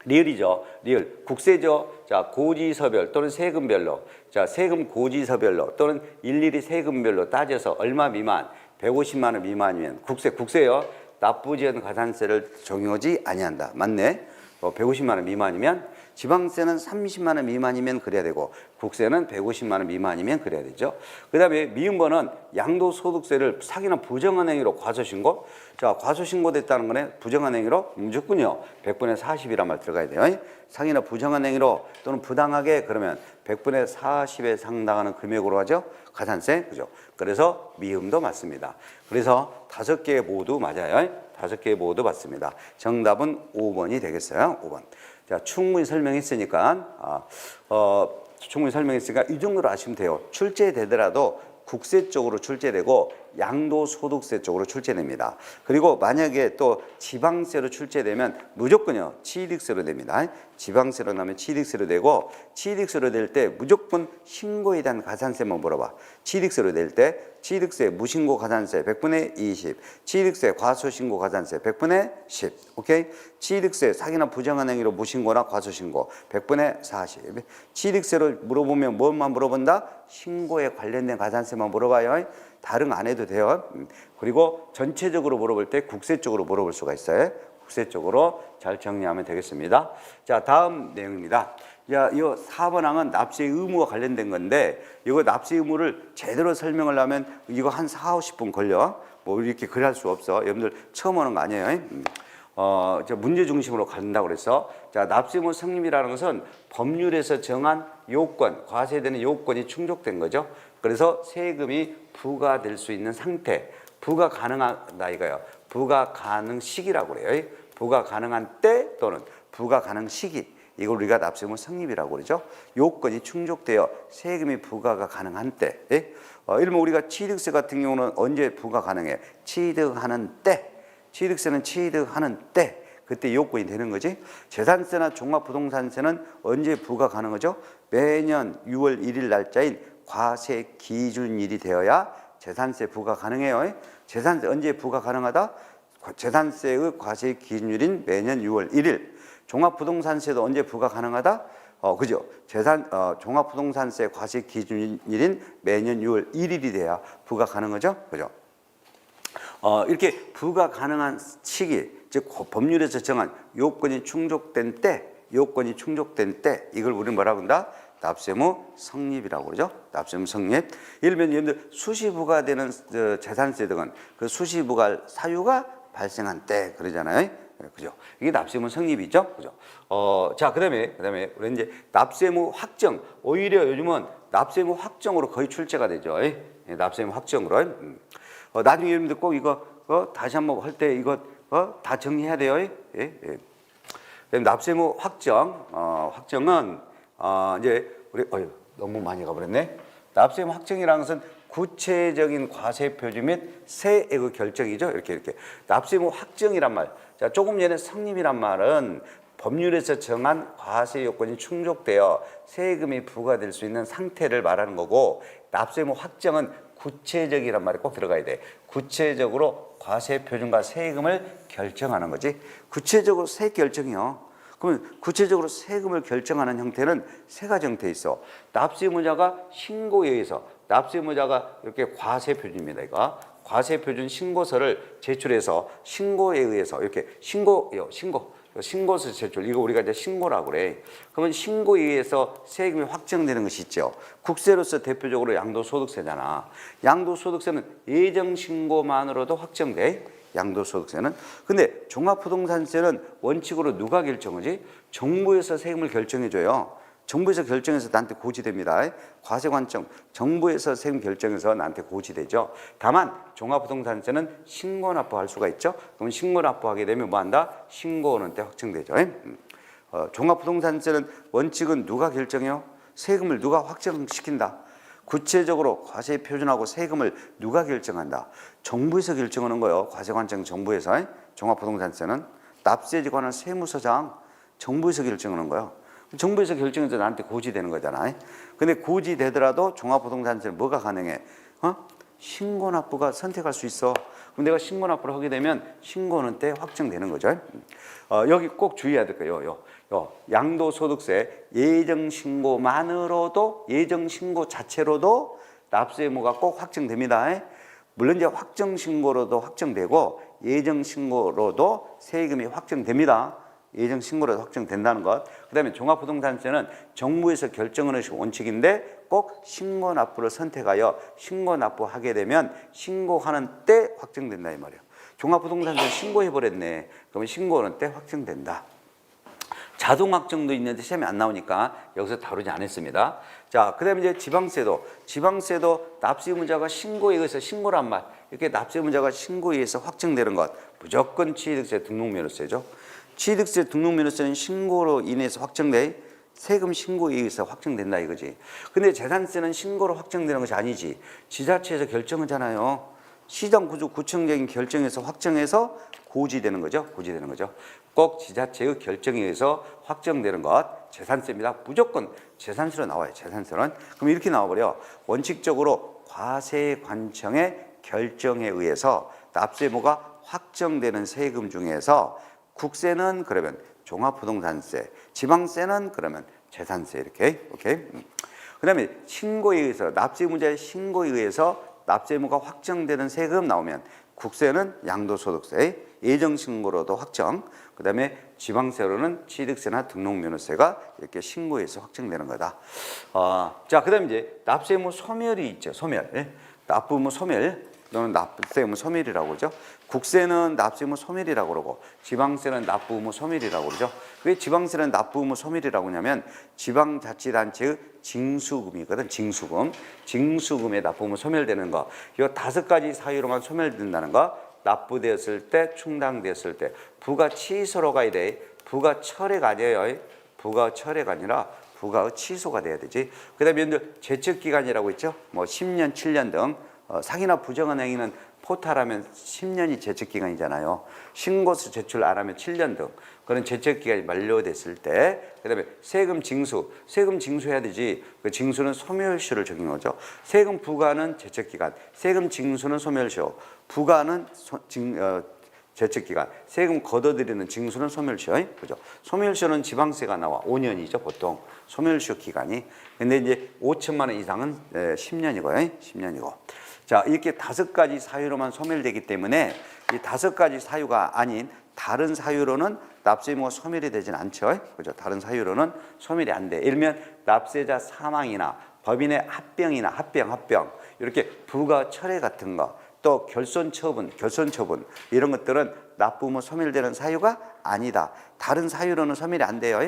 Speaker 1: 리을이죠. 리을. 국세죠. 자, 고지서별 또는 세금별로. 자, 세금 고지서별로 또는 일일이 세금별로 따져서 얼마 미만, 150만 원 미만이면 국세요. 납부 지연 가산세를 적용하지 아니한다. 맞네. 150만 원 미만이면 지방세는 30만 원 미만이면 그래야 되고 국세는 150만 원 미만이면 그래야 되죠. 그다음에 미음번은 양도소득세를 사기나 부정한 행위로 과소신고. 자, 과소신고됐다는 거네. 부정한 행위로 무조건요. 100분의 40이란 말 들어가야 돼요. 사기나 부정한 행위로 또는 부당하게 그러면 100분의 40에 상당하는 금액으로 하죠. 가산세. 그죠? 그래서 미음도 맞습니다. 그래서 5개 모두 맞아요. 5개 모두 맞습니다. 정답은 5번이 되겠어요. 5번. 자, 충분히 설명했으니까 이 정도로 아시면 돼요. 출제되더라도 국세 쪽으로 출제되고 양도소득세 쪽으로 출제됩니다. 그리고 만약에 또 지방세로 출제되면 무조건요 취득세로 됩니다. 지방세로 나면 취득세로 되고 취득세로 될 때 무조건 신고에 대한 가산세만 물어봐. 취득세로 될 때 취득세 무신고 가산세 100분의 20, 취득세 과소신고 가산세 100분의 10, 오케이? 취득세 사기나 부정한 행위로 무신고나 과소신고 100분의 40. 취득세로 물어보면 뭐만 물어본다? 신고에 관련된 가산세만 물어봐요. 다른 안 해도 돼요. 그리고 전체적으로 물어볼 때 국세 쪽으로 물어볼 수가 있어요. 국세 쪽으로 잘 정리하면 되겠습니다. 자, 다음 내용입니다. 자, 이 4번 항은 납세 의무와 관련된 건데 이거 납세 의무를 제대로 설명을 하면 이거 한 4, 50분 걸려. 뭐 이렇게 그리 할 수 없어. 여러분들 처음 오는 거 아니에요. 문제 중심으로 간다고 그래서 자, 납세 의무 성립이라는 것은 법률에서 정한 요건, 과세되는 요건이 충족된 거죠. 그래서 세금이 부과될 수 있는 상태, 부과 가능하다 이거예요. 부과 가능 시기라고 그래요. 부과 가능한 때 또는 부과 가능 시기, 이걸 우리가 납세 의무 성립이라고 그러죠. 요건이 충족되어 세금이 부과가 가능한 때. 이러면 우리가 취득세 같은 경우는 언제 부과 가능해? 취득하는 때. 취득세는 취득하는 때. 그때 요건이 되는 거지. 재산세나 종합부동산세는 언제 부과 가능하죠? 매년 6월 1일 날짜인 과세 기준일이 되어야 재산세 부과 가능해요. 재산세 언제 부과 가능하다? 재산세의 과세 기준일인 매년 6월 1일. 종합부동산세도 언제 부과 가능하다? 그죠? 종합부동산세 과세 기준일인 매년 6월 1일이 돼야 부과 가능하죠? 그죠? 이렇게 부과 가능한 시기, 즉 법률에서 정한 요건이 충족된 때, 이걸 우리는 뭐라고 한다? 납세 의무 성립이라고 그러죠. 납세 의무 성립. 예를 들면 여러분들 수시 부과되는 재산세 등은 그 수시 부과 사유가 발생한 때 그러잖아요. 그죠? 이게 납세의무 성립이죠, 그죠? 자, 그다음에 우리 이제 납세의무 확정. 오히려 요즘은 납세의무 확정으로 거의 출제가 되죠. 납세의무 확정으로. 나중에 여러분들 꼭 이거 다시 한번 할 때 이거 다 정리해야 돼요. 그다음에 납세의무 확정. 확정은 이제 우리 너무 많이 가버렸네. 납세의무 확정이라는 것은 구체적인 과세 표준 및 세액의 결정이죠. 이렇게 납세의무 확정이란 말. 자, 조금 전에 성립이란 말은 법률에서 정한 과세 요건이 충족되어 세금이 부과될 수 있는 상태를 말하는 거고, 납세의무 확정은 구체적이란 말이 꼭 들어가야 돼. 구체적으로 과세 표준과 세금을 결정하는 거지. 구체적으로 세액 결정이요. 그러면 구체적으로 세금을 결정하는 형태는 세 가지 형태 있어. 납세의무자가 신고에 의해서, 납세의무자가 이렇게 과세 표준입니다. 이거 과세 표준 신고서를 제출해서 신고에 의해서 이렇게 신고서 제출. 이거 우리가 이제 신고라고 그래. 그러면 신고에 의해서 세금이 확정되는 것이 있죠. 국세로서 대표적으로 양도소득세잖아. 양도소득세는 예정 신고만으로도 확정돼. 양도소득세는. 근데 종합부동산세는 원칙으로 누가 결정하지? 정부에서 세금을 결정해줘요. 정부에서 결정해서 나한테 고지됩니다. 과세관청, 정부에서 세금 결정해서 나한테 고지되죠. 다만 종합부동산세는 신고납부할 수가 있죠. 그럼 신고납부하게 되면 뭐한다? 신고하는 때 확정되죠. 종합부동산세는 원칙은 누가 결정해요? 세금을 누가 확정시킨다? 구체적으로 과세 표준하고 세금을 누가 결정한다? 정부에서 결정하는 거예요. 과세관청 정부에서. 종합부동산세는 납세지 관한 세무서장 정부에서 결정하는 거예요. 정부에서 결정해서 나한테 고지되는 거잖아. 근데 고지되더라도 종합부동산세는 뭐가 가능해? 신고납부가 선택할 수 있어. 그럼 내가 신고납부를 하게 되면 신고는 때 확정되는 거죠. 여기 꼭 주의해야 될 거예요. 양도소득세 예정신고만으로도, 예정신고 자체로도 납세의무가 꼭 확정됩니다. 물론 이제 확정신고로도 확정되고 예정신고로도 세금이 확정됩니다. 예정신고로도 확정된다는 것. 그 다음에 종합부동산세는 정부에서 결정하는 원칙인데 꼭 신고납부를 선택하여 신고납부하게 되면 신고하는 때 확정된다 이 말이에요. 종합부동산세 신고해버렸네. 그러면 신고하는 때 확정된다. 자동 확정도 있는데 시험에 안 나오니까 여기서 다루지 않았습니다. 자, 그 다음에 이제 지방세도 납세의무자가 신고에 의해서, 신고란 말, 이렇게 납세의무자가 신고에 의해서 확정되는 것, 무조건 취득세 등록면허세죠. 취득세 등록면허세는 신고로 인해서 확정돼. 세금 신고에 의해서 확정된다 이거지. 근데 재산세는 신고로 확정되는 것이 아니지. 지자체에서 결정하잖아요. 시장구청적인 결정에서 확정해서 고지되는 거죠. 고지되는 거죠. 꼭 지자체의 결정에 의해서 확정되는 것, 재산세입니다. 무조건 재산세로 나와요. 재산세는. 그럼 이렇게 나와버려. 원칙적으로 과세관청의 결정에 의해서 납세의무가 확정되는 세금 중에서 국세는 그러면 종합부동산세, 지방세는 그러면 재산세 이렇게. 오케이. 그다음에 신고에 의해서, 납세의무자의 신고에 의해서 납세의무가 확정되는 세금 나오면 국세는 양도소득세, 예정신고로도 확정, 그 다음에 지방세로는 취득세나 등록면허세가 이렇게 신고해서 확정되는 거다. 자, 그 다음에 이제 납세의무 소멸이 있죠. 소멸. 납부의무 소멸. 또는 납세의무 소멸이라고 그러죠. 국세는 납세의무 소멸이라고 그러고 지방세는 납부의무 소멸이라고 그러죠. 왜 지방세는 납부의무 소멸이라고 하냐면 지방자치단체의 징수금이거든. 징수금에 납부의무 소멸되는 거. 이 5가지 사유로만 소멸된다는 거. 납부되었을 때, 충당되었을 때. 부가 취소로 가야 돼. 부가 철회가 아니에요. 부가 철회가 아니라 부가 취소가 돼야 되지. 그 다음에 제척기간이라고 있죠. 뭐 10년, 7년 등. 사기나 부정한 행위는 포탈하면 10년이 제척기간이잖아요. 신고서 제출 안 하면 7년 등. 그런 제척기간이 만료됐을 때, 그 다음에 세금 징수해야 되지. 그 징수는 소멸시효를 적용하죠. 세금 부과는 제척기간, 세금 징수는 소멸시효, 부과는 제척기간, 세금 걷어들이는 징수는 소멸시효. 그죠? 소멸시효는 지방세가 나와. 5년이죠, 보통. 소멸시효 기간이. 근데 이제 5천만 원 이상은 10년이고요. 10년이고. 자, 이렇게 5가지 사유로만 소멸되기 때문에 이 5가지 사유가 아닌 다른 사유로는 납세의무가 소멸이 되진 않죠. 그죠? 다른 사유로는 소멸이 안 돼. 예를 들면 납세자 사망이나 법인의 합병이나 합병 이렇게 부가 철회 같은 거, 또 결손 처분 이런 것들은 납부의무 소멸되는 사유가 아니다. 다른 사유로는 소멸이 안 돼요.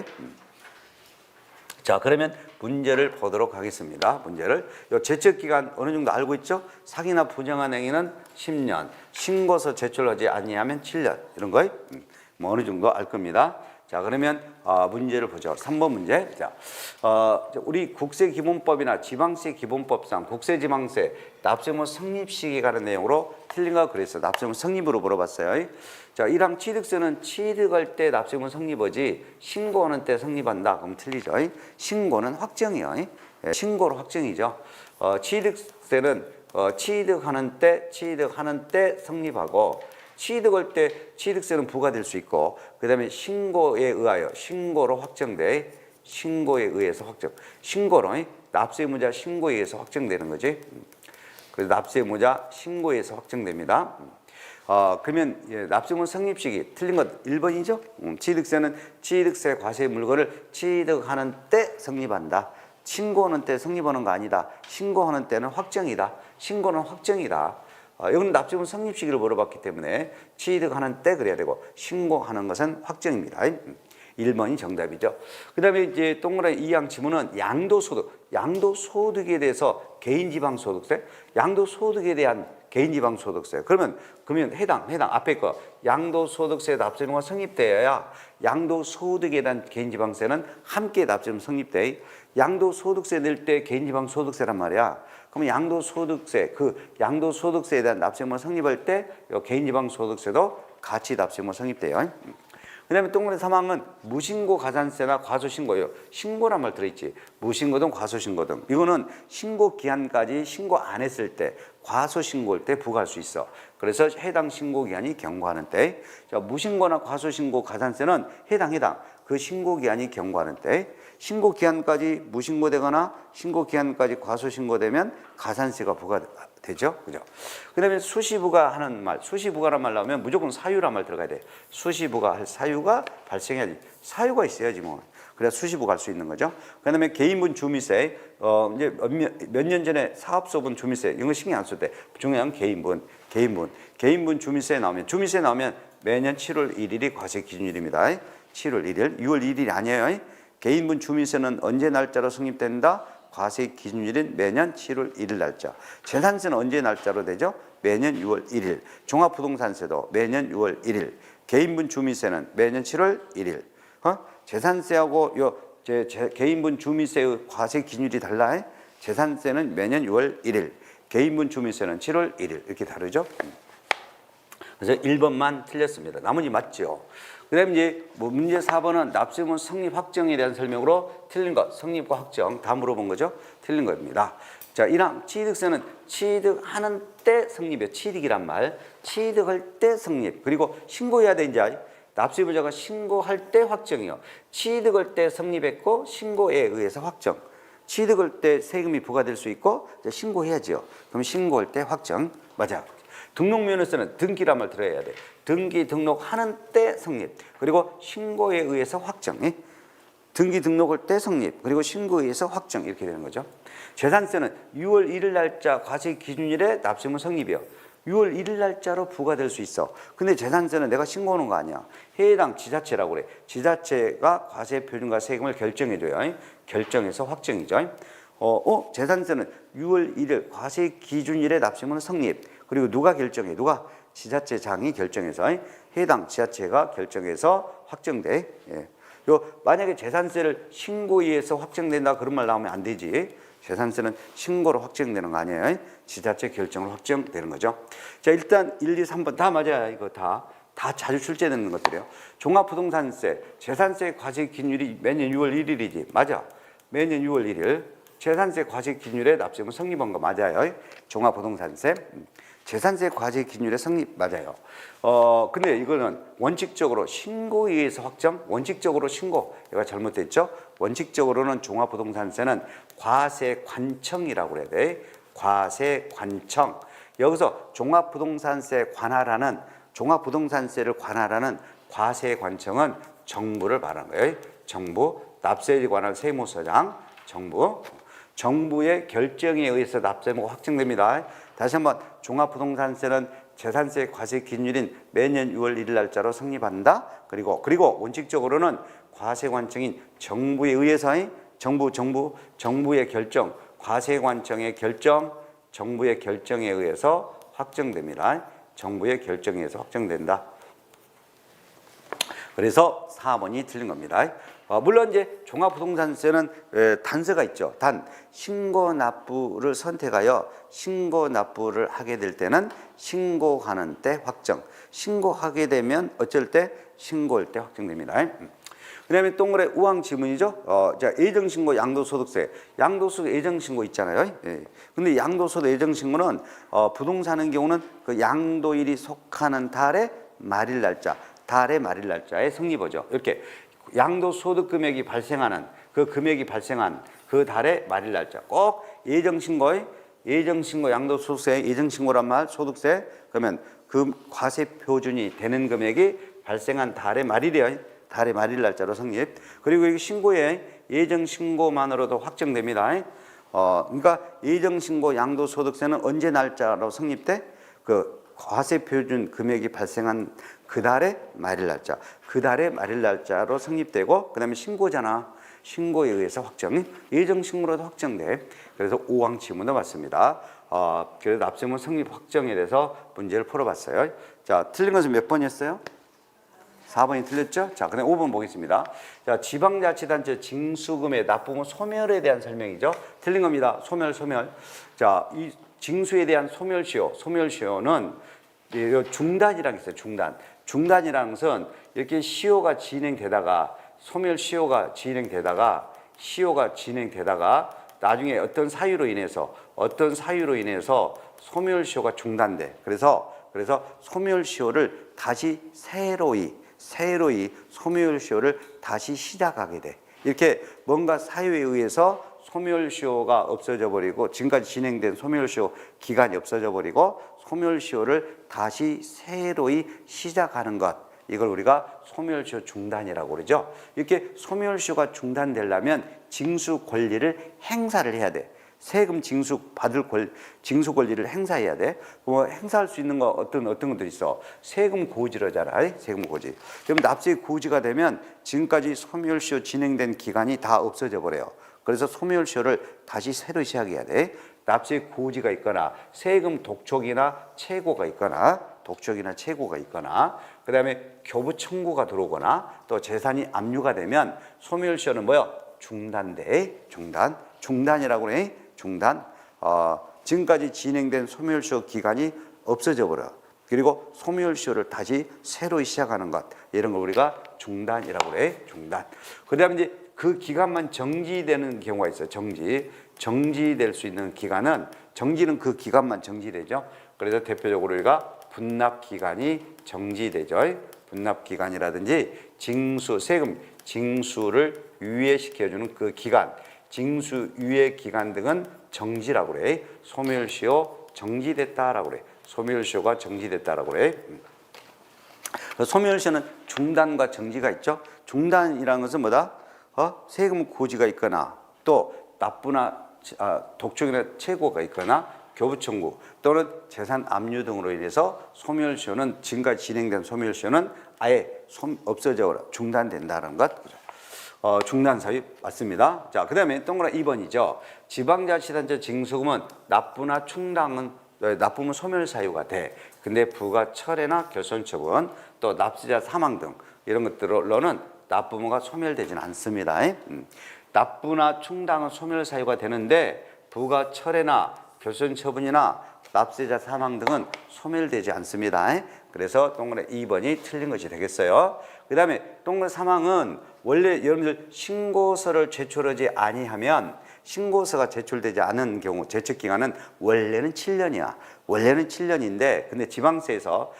Speaker 1: 자, 그러면 문제를 보도록 하겠습니다. 문제를. 요 제척 기간 어느 정도 알고 있죠? 사기나 부정한 행위는 10년, 신고서 제출하지 아니하면 7년. 이런 거 뭐 어느 정도 알 겁니다. 자, 그러면 문제를 보죠. 3번 문제. 자, 우리 국세기본법이나 지방세기본법상 국세지방세 납세무 성립 시기에 관한 내용으로 틀린가 그랬어요. 납세무 성립으로 물어봤어요. 자, 1항 취득세는 취득할 때 납세무 성립하지 신고하는 때 성립한다. 그럼 틀리죠. 신고는 확정이요. 신고로 확정이죠. 취득세는 취득하는 때 성립하고 취득할 때 취득세는 부과될 수 있고 그다음에 신고에 의하여 신고로 확정돼 신고에 의해서 확정 신고로 납세무자 신고에 의해서 확정되는 거지. 그래서 납세무자 신고에 의해서 확정됩니다. 그러면 납세무 성립 시기 틀린 것 1번이죠. 취득세는 취득세 과세 물건을 취득하는 때 성립한다. 신고하는 때 성립하는 거 아니다. 신고하는 때는 확정이다. 신고는 확정이다. 이건 납세무 성립 시기를 물어봤기 때문에 취득하는 때 그래야 되고 신고하는 것은 확정입니다. 1번이 정답이죠. 그 다음에 이제 동그라미 2항 지문은 양도소득, 양도소득에 대해서 개인지방소득세, 양도소득에 대한 개인지방소득세. 그러면 해당 앞에 거 양도소득세 납세무가 성립되어야 양도소득에 대한 개인지방세는 함께 납세무 성립돼. 양도소득세 낼 때 개인지방소득세란 말이야. 그러면 양도소득세, 양도소득세에 대한 납세무가 성립할 때 개인지방소득세도 같이 납세무가 성립돼요. 그 다음에 동그라미 3항은 무신고 가산세나 과소신고예요. 신고란 말 들어있지. 무신고든 과소신고든. 이거는 신고 기한까지 신고 안 했을 때 과소신고할 때 부과할 수 있어. 그래서 해당 신고 기한이 경과하는 때. 자, 무신고나 과소신고 가산세는 해당. 그 신고 기한이 경과하는 때. 신고 기한까지 무신고되거나 신고 기한까지 과소신고되면 가산세가 부과되죠. 그죠? 그 다음에 수시부과하는 말, 수시부과란 말 나오면 무조건 사유란 말 들어가야 돼. 수시부과할 사유가 발생해야지. 사유가 있어야지 뭐. 그래야 수시부과할 수 있는 거죠. 그 다음에 개인분 주미세, 이제 몇 년 전에 사업소분 주미세, 이런 거 신경 안 써도 돼. 중요한 개인분 주미세 나오면, 매년 7월 1일이 과세 기준일입니다. 7월 1일, 6월 1일이 아니에요. 개인분 주민세는 언제 날짜로 성립된다? 과세 기준일인 매년 7월 1일 날짜. 재산세는 언제 날짜로 되죠? 매년 6월 1일. 종합부동산세도 매년 6월 1일. 개인분 주민세는 매년 7월 1일. 재산세하고 개인분 주민세의 과세 기준일이 달라. 재산세는 매년 6월 1일. 개인분 주민세는 7월 1일. 이렇게 다르죠? 그래서 1번만 틀렸습니다. 나머지 맞죠? 그 다음에 이제 문제 4번은 납세무 성립 확정에 대한 설명으로 틀린 것, 성립과 확정 다 물어본 거죠? 틀린 겁니다. 자, 1항 취득세는 취득하는 때 성립이에요. 취득이란 말. 취득할 때 성립. 그리고 신고해야 돼, 이제. 납세부자가 신고할 때 확정이요. 취득할 때 성립했고 신고에 의해서 확정. 취득할 때 세금이 부과될 수 있고 신고해야죠. 그럼 신고할 때 확정. 맞아. 등록면허세는 등기란 말 들어야 돼. 등기 등록하는 때 성립. 그리고 신고에 의해서 확정. 등기 등록할 때 성립. 그리고 신고에 의해서 확정. 이렇게 되는 거죠. 재산세는 6월 1일 날짜 과세 기준일에 납세무 성립이요. 6월 1일 날짜로 부과될 수 있어. 근데 재산세는 내가 신고하는 거 아니야. 해당 지자체라고 그래. 지자체가 과세 표준과 세금을 결정해줘요. 결정해서 확정이죠. 재산세는 6월 1일 과세 기준일에 납세무는 성립. 그리고 누가 결정해? 지자체장이 결정해서 해당 지자체가 결정해서 확정돼. 만약에 재산세를 신고에 의해서 확정된다 그런 말 나오면 안 되지. 재산세는 신고로 확정되는 거 아니에요. 지자체 결정으로 확정되는 거죠. 자, 일단 1, 2, 3번 다 맞아요. 이거 다 자주 출제되는 것들이에요. 종합부동산세, 재산세 과세 기준일이 매년 6월 1일이지. 맞아. 매년 6월 1일. 재산세 과세 기준일에 납세무 성립한 거 맞아요. 종합부동산세. 재산세 과세 기준일에 성립 맞아요. 근데 이거는 원칙적으로 신고에 의해서 확정, 원칙적으로 신고. 얘가 잘못됐죠? 원칙적으로는 종합부동산세는 과세관청이라고 그래야 돼. 과세관청. 여기서 종합부동산세를 관할하는 과세관청은 정부를 말하는 거예요. 정부, 납세에 관한 세무서장, 정부의 결정에 의해서 납세무가 확정됩니다. 다시 한번 종합부동산세는 재산세 과세 기준일인 매년 6월 1일 날짜로 성립한다. 그리고 원칙적으로는 과세관청인 정부에 의해서의 정부의 결정, 과세관청의 결정, 정부의 결정에 의해서 확정됩니다. 정부의 결정에 의해서 확정된다. 그래서 4번이 틀린 겁니다. 물론 이제 종합부동산세는 단서가 있죠. 단 신고납부를 선택하여 신고납부를 하게 될 때는 신고하는 때 확정, 신고하게 되면 어쩔 때 신고할 때 확정됩니다. 그 다음에 동그래 우왕 지문이죠. 자, 예정신고 양도소득세. 양도소득 예정신고 있잖아요. 예. 근데 양도소득 예정신고는 부동산의 경우는 그 양도일이 속하는 달의 말일 날짜에 성립하죠. 이렇게 양도소득 금액이 발생하는 그 금액이 발생한 그 달의 말일 날짜. 꼭 예정신고 양도소득세 예정신고란 말 소득세 그러면 그 과세 표준이 되는 금액이 발생한 달의 말일이에요. 달의 말일 날짜로 성립. 그리고 이 신고에 예정신고만으로도 확정됩니다. 그러니까 예정신고 양도소득세는 언제 날짜로 성립돼? 그 과세 표준 금액이 발생한 그 달의 말일 날짜. 그 달의 말일 날짜로 성립되고 그다음에 신고잖아. 신고에 의해서 확정. 예정신고로도 확정돼. 그래서 5항 지문도 맞습니다. 그래서 납세문 성립 확정에 대해서 문제를 풀어봤어요. 자, 틀린 것은 몇 번이었어요? 4번이 틀렸죠? 자, 그다음 5번 보겠습니다. 자, 지방자치단체 징수금의 납부금 소멸에 대한 설명이죠. 틀린 겁니다. 소멸. 자, 이 징수에 대한 소멸시효는 중단이라는 게 있어요. 중단이라는 것은 이렇게 시효가 진행되다가 소멸시효가 진행되다가 나중에 어떤 사유로 인해서 소멸시효가 중단돼. 그래서 소멸시효를 다시 새로이 소멸시효를 다시 시작하게 돼. 이렇게 뭔가 사유에 의해서 소멸시효가 없어져 버리고 지금까지 진행된 소멸시효 기간이 없어져 버리고 소멸시효를 다시 새로이 시작하는 것. 이걸 우리가 소멸시효 중단이라고 그러죠. 이렇게 소멸시효가 중단되려면 징수 권리를 행사를 해야 돼. 세금 징수 권리를 행사해야 돼. 뭐 행사할 수 있는 거 어떤 것들이 있어. 세금 고지라잖아. 세금 고지. 그럼 납세 고지가 되면 지금까지 소멸시효 진행된 기간이 다 없어져 버려요. 그래서 소멸시효를 다시 새로 시작해야 돼. 납세 고지가 있거나 세금 독촉이나 최고가 있거나 그다음에 교부 청구가 들어오거나 또 재산이 압류가 되면 소멸시효는 뭐요? 중단돼. 중단이라고 그래. 중단. 지금까지 진행된 소멸시효 기간이 없어져 버려. 그리고 소멸시효를 다시 새로 시작하는 것. 이런 걸 우리가 중단이라고 그래. 중단. 그다음에 이제 그 기간만 정지되는 경우가 있어요. 정지될 수 있는 기간은 정지는 그 기간만 정지되죠. 그래서 대표적으로 우리가 분납 기간이 정지되죠. 분납 기간이라든지 세금 징수를 유예시켜주는 그 기간, 징수 유예 기간 등은 정지라고 그래. 소멸시효 정지됐다라고 그래. 소멸시효가 정지됐다라고 그래. 소멸시효는 중단과 정지가 있죠. 중단이라는 것은 뭐다? 세금 고지가 있거나 또 납부나 독촉이나 최고가 있거나 교부 청구 또는 재산 압류 등으로 인해서 소멸시효는 지금까지 진행된 소멸시효는 아예 없어져 중단된다는 것. 중단 사유 맞습니다. 자, 그다음에 동그란 2번이죠. 지방자치단체 징수금은 납부문 소멸 사유가 돼. 근데 부가 철회나 결손처분 또 납세자 사망 등 이런 것들로는 납부문가 소멸되지는 않습니다. 납부나 충당은 소멸 사유가 되는데 부가 철회나 결손처분이나 납세자 사망 등은 소멸되지 않습니다. 그래서 동그란 2번이 틀린 것이 되겠어요. 그 다음에 동그란 3항은 원래 여러분들 신고서를 제출하지 아니하면 신고서가 제출되지 않은 경우 제척기간은 원래는 7년이야. 원래는 7년인데 근데 지방세에서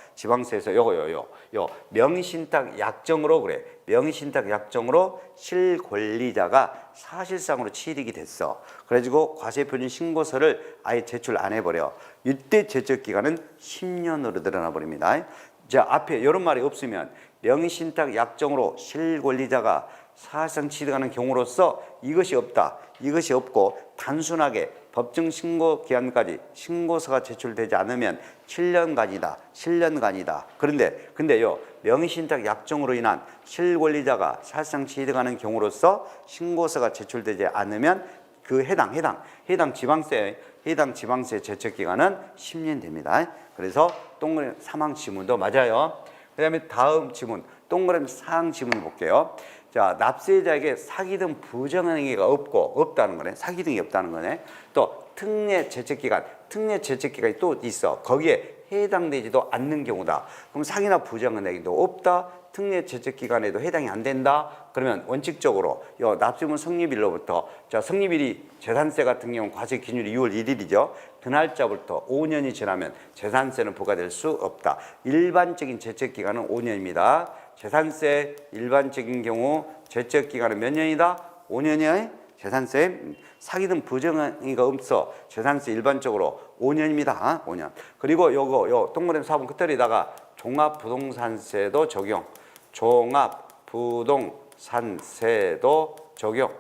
Speaker 1: 요 명의신탁 약정으로 그래. 명의신탁 약정으로 실권리자가 사실상으로 취득이 됐어. 그래가지고 과세표준 신고서를 아예 제출 안 해버려. 이때 제척기간은 10년으로 늘어나 버립니다. 자, 앞에 이런 말이 없으면 명의신탁 약정으로 실권리자가 사실상 취득하는 경우로서 이것이 없다. 이것이 없고 단순하게 법정 신고 기한까지 신고서가 제출되지 않으면 7년간이다. 7년간이다. 근데요. 명의신탁 약정으로 인한 실권리자가 사실상 취득하는 경우로서 신고서가 제출되지 않으면 그 해당 지방세 제척 기간은 10년 됩니다. 그래서 동그라미 사망 지문도 맞아요. 그다음에 다음 지문 동그라미 사항 지문 볼게요. 자, 납세자에게 사기 등 부정행위가 없다는 거네. 사기 등이 없다는 거네. 또 특례 제척 기간이 또 있어. 거기에 해당되지도 않는 경우다. 그럼 사기나 부정행위도 없다. 특례 제척 기간에도 해당이 안 된다. 그러면 원칙적으로 납세문 성립일로부터 자, 성립일이 재산세 같은 경우 과세 기준일이 6월 1일이죠. 그 날짜부터 5년이 지나면 재산세는 부과될 수 없다. 일반적인 제척 기간은 5년입니다. 재산세 일반적인 경우 제척 기간은 몇 년이다? 5년이야. 재산세 사기 등 부정행위가 없어. 재산세 일반적으로 5년입니다. 5년. 그리고 요 동그라미 4번 끝자리에다가 종합부동산세도 적용. 종합부동산세도 적용.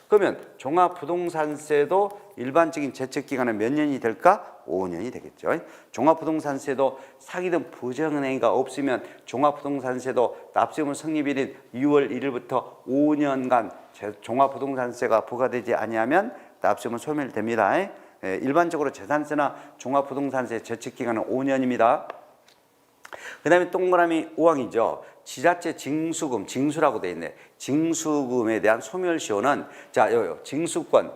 Speaker 1: 그러면 종합부동산세도 일반적인 제척 기간은 몇 년이 될까? 5년이 되겠죠. 종합부동산세도 사기 등 부정행위가 없으면 종합부동산세도 납세문 성립일인 6월 1일부터 5년간 종합부동산세가 부과되지 아니하면 납세문 소멸됩니다. 일반적으로 재산세나 종합부동산세 제척 기간은 5년입니다. 그 다음에 동그라미 5항이죠. 지자체 징수금, 징수라고 되어 있네. 징수금에 대한 소멸시효는 자, 징수권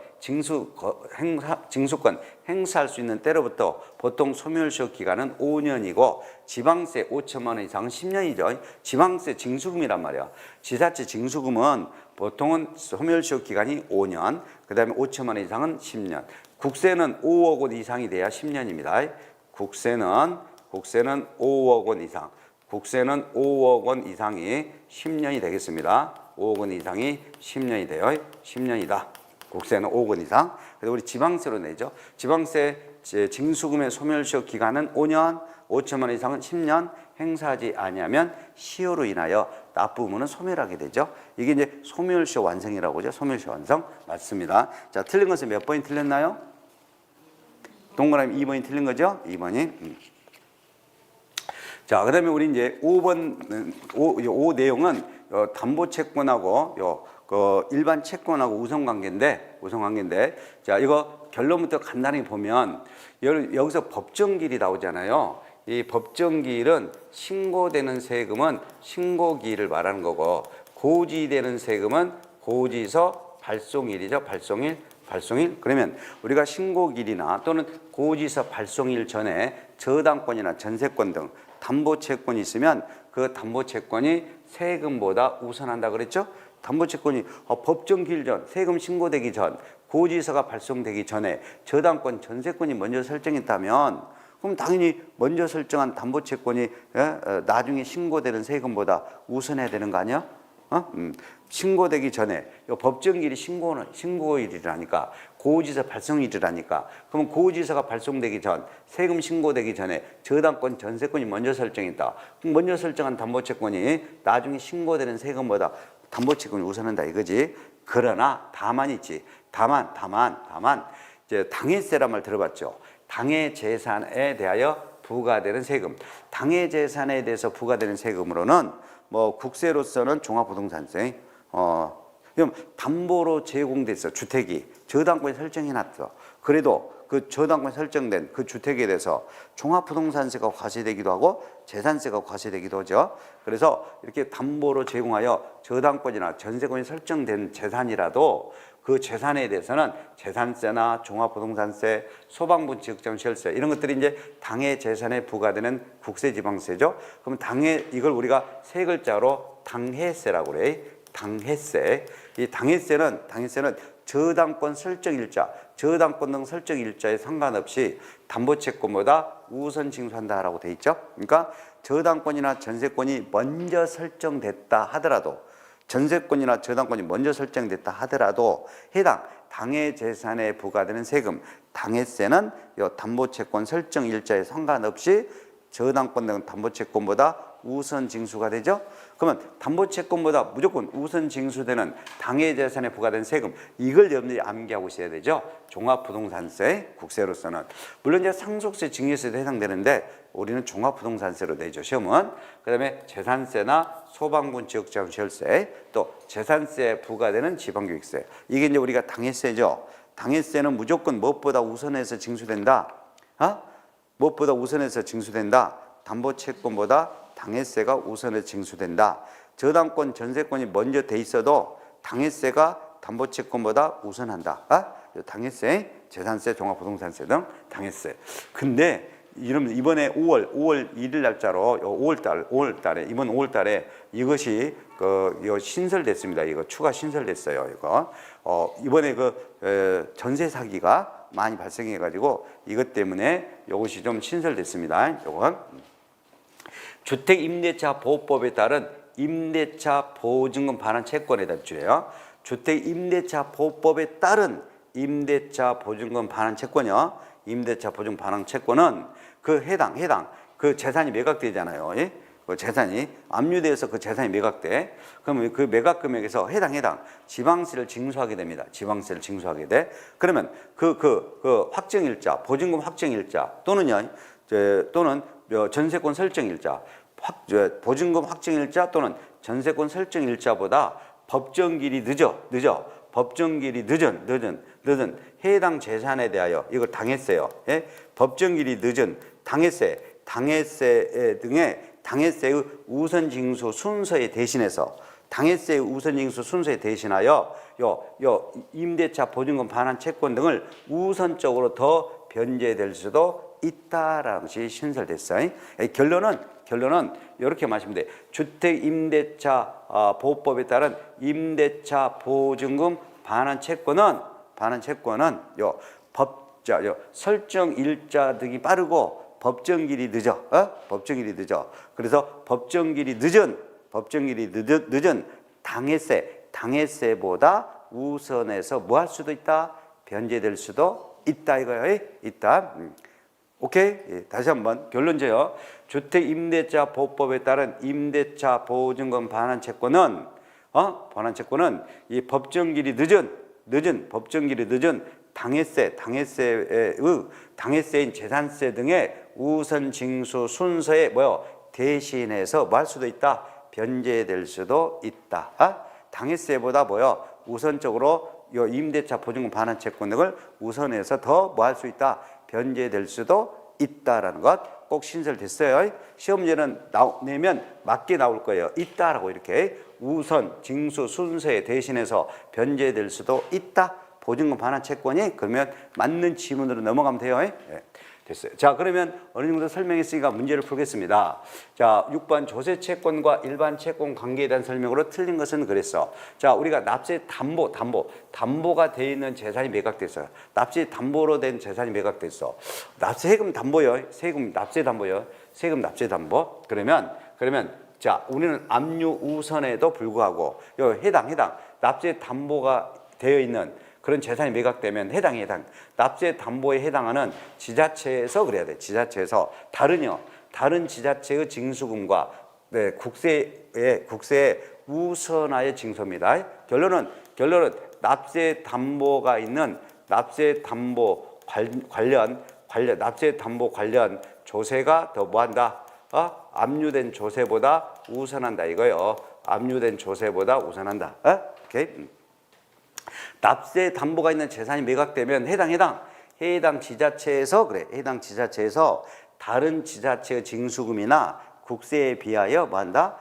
Speaker 1: 행사할 수 있는 때로부터 보통 소멸시효 기간은 5년이고 지방세 5천만 원 이상은 10년이죠. 지방세 징수금이란 말이야. 지자체 징수금은 보통은 소멸시효 기간이 5년, 그 다음에 5천만 원 이상은 10년. 국세는 5억 원 이상이 돼야 10년입니다. 국세는 5억 원 이상. 국세는 5억 원 이상이 10년이 되겠습니다. 5억 원 이상이 10년이 돼요. 10년이다. 국세는 5억 원 이상. 그래서 우리 지방세로 내죠. 지방세 징수금의 소멸시효 기간은 5년, 5천만 원 이상은 10년 행사하지 아니하면 시효로 인하여 납부문은 소멸하게 되죠. 이게 이제 소멸시효 완성이라고 하죠. 소멸시효 완성. 맞습니다. 자, 틀린 것은 몇 번이 틀렸나요? 동그라미 2번이 틀린 거죠? 2번이. 자, 그 다음에 우리 이제 5번, 내용은 담보채권하고 일반 채권하고 우선관계인데, 자, 이거 결론부터 간단히 보면, 여기서 법정기일이 나오잖아요. 이 법정기일은 신고되는 세금은 신고기일을 말하는 거고, 고지되는 세금은 고지서 발송일이죠. 발송일. 그러면 우리가 신고기일이나 또는 고지서 발송일 전에 저당권이나 전세권 등 담보채권이 있으면 그 담보채권이 세금보다 우선한다 그랬죠? 담보채권이 법정기일 전, 세금 신고되기 전, 고지서가 발송되기 전에 저당권, 전세권이 먼저 설정했다면 그럼 당연히 먼저 설정한 담보채권이 나중에 신고되는 세금보다 우선해야 되는 거 아니야? 신고되기 전에 법정기일이 신고일이라니까 고지서 발송일이라니까 그러면 고지서가 발송되기 전 세금 신고되기 전에 저당권 전세권이 먼저 설정했다. 그럼 먼저 설정한 담보채권이 나중에 신고되는 세금보다 담보채권이 우선한다 이거지. 그러나 다만 있지. 다만 이제 당해세란 말 들어봤죠. 당해재산에 대하여 부과되는 세금. 당해재산에 대해서 부과되는 세금으로는 뭐 국세로서는 종합부동산세, 그럼 담보로 제공됐어 주택이 저당권이 설정해놨어. 그래도 그 저당권이 설정된 그 주택에 대해서 종합부동산세가 과세되기도 하고 재산세가 과세되기도 하죠. 그래서 이렇게 담보로 제공하여 저당권이나 전세권이 설정된 재산이라도 그 재산에 대해서는 재산세나 종합부동산세, 소방분 지역장시열세 이런 것들이 이제 당해 재산에 부과되는 국세지방세죠. 그럼 이걸 우리가 세 글자로 당해세라고 그래. 당해세. 이 당해세는 저당권 설정일자, 저당권 등 설정일자에 상관없이 담보채권보다 우선 징수한다라고 돼 있죠. 그러니까 저당권이나 전세권이 먼저 설정됐다 하더라도 전세권이나 저당권이 먼저 설정됐다 하더라도 해당 당해재산에 부과되는 세금, 당해세는 이 담보채권 설정 일자에 상관없이 저당권 등 담보채권보다
Speaker 2: 우선 징수가 되죠. 그러면 담보채권보다 무조건 우선 징수되는 당해 재산에 부과된 세금, 이걸 여러분들이 암기하고 있어야 되죠. 종합부동산세, 국세로서는. 물론 이제 상속세, 증여세도 해당되는데 우리는 종합부동산세로 내죠, 시험은. 그 다음에 재산세나 소방분 지역자금 시설세, 또 재산세에 부과되는 지방교육세. 이게 이제 우리가 당해세죠. 당해세는 무조건 무엇보다 우선해서 징수된다. 무엇보다 우선해서 징수된다. 담보채권보다 당해세가 우선해서 징수된다. 저당권, 전세권이 먼저 돼 있어도 당해세가 담보채권보다 우선한다. 당해세, 재산세, 종합부동산세 등 당해세. 근데 이번에 5월 1일 날짜로 5월달에 이번 5월달에 이것이 이거 신설됐습니다. 이거 추가 신설됐어요. 이거 이번에 전세 사기가 많이 발생해가지고 이것 때문에 이것이 좀 신설됐습니다. 이건 주택임대차 보호법에 따른 임대차 보증금 반환 채권에 대한 주예요. 주택임대차 보호법에 따른 임대차 보증금 반환 채권이요. 임대차 보증금 반환 채권은 그 해당 그 재산이 매각되잖아요. 예? 그 재산이 압류돼서 그 재산이 매각돼. 그러면 그 매각 금액에서 해당 지방세를 징수하게 됩니다. 지방세를 징수하게 돼. 그러면 그 확정일자, 보증금 확정일자 또는 전세권 설정일자, 보증금 확정일자 또는 전세권 설정일자보다 법정기일이 늦어. 법정기일이 늦은 해당 재산에 대하여 이걸 당해세요. 예? 법정기일이 늦은 당해세 등의 당해세의 우선징수 순서에 대신해서 당해세의 우선징수 순서에 대신하여 요 임대차 보증금 반환 채권 등을 우선적으로 더 변제될 수도 있다라는 것이 신설됐어요. 결론은 이렇게 말하시면 돼. 주택임대차 보호법에 따른 임대차 보증금 반환 채권은 설정 일자 등이 빠르고 법정기일이 늦어. 그래서 법정기일이 늦은 당해세보다 우선해서 뭐 할 수도 있다? 변제될 수도 있다 이거예요. 있다. 오케이? 예, 다시 한번 결론제요. 주택임대차 보호법에 따른 임대차 보증금 반환 채권은 이 법정기일이 늦은 당해세인 재산세 등의 우선 징수 순서에 대신해서 뭐 할 수도 있다? 변제될 수도 있다. 당해세보다 우선적으로 요 임대차 보증금 반환 채권 등을 우선해서 더 뭐 할 수 있다? 변제될 수도 있다라는 것 꼭 신설됐어요. 시험제는 내면 맞게 나올 거예요. 있다라고 이렇게 우선 징수 순서에 대신해서 변제될 수도 있다. 보증금 반환 채권이 그러면 맞는 지문으로 넘어가면 돼요. 네, 됐어요. 자, 그러면 어느 정도 설명했으니까 문제를 풀겠습니다. 자, 6번 조세 채권과 일반 채권 관계에 대한 설명으로 틀린 것은 그랬어. 자, 우리가 납세 담보가 돼 있는 재산이 매각됐어요. 납세 담보로 된 재산이 매각됐어. 세금 담보요. 세금 납세 담보. 그러면 자, 우리는 압류 우선에도 불구하고 해당 납세 담보가 되어 있는 그런 재산이 매각되면 해당 납세 담보에 해당하는 지자체에서 그래야 돼. 지자체에서 다른 지자체의 징수금과 국세에 우선하여 징수입니다. 결론은 납세 담보가 있는 납세 담보 관련 조세가 더 뭐한다? 압류된 조세보다 우선한다 이거요. 압류된 조세보다 우선한다. 오케이. 납세 담보가 있는 재산이 매각되면 해당 지자체에서 해당 지자체에서 다른 지자체의 징수금이나 국세에 비하여 뭐한다?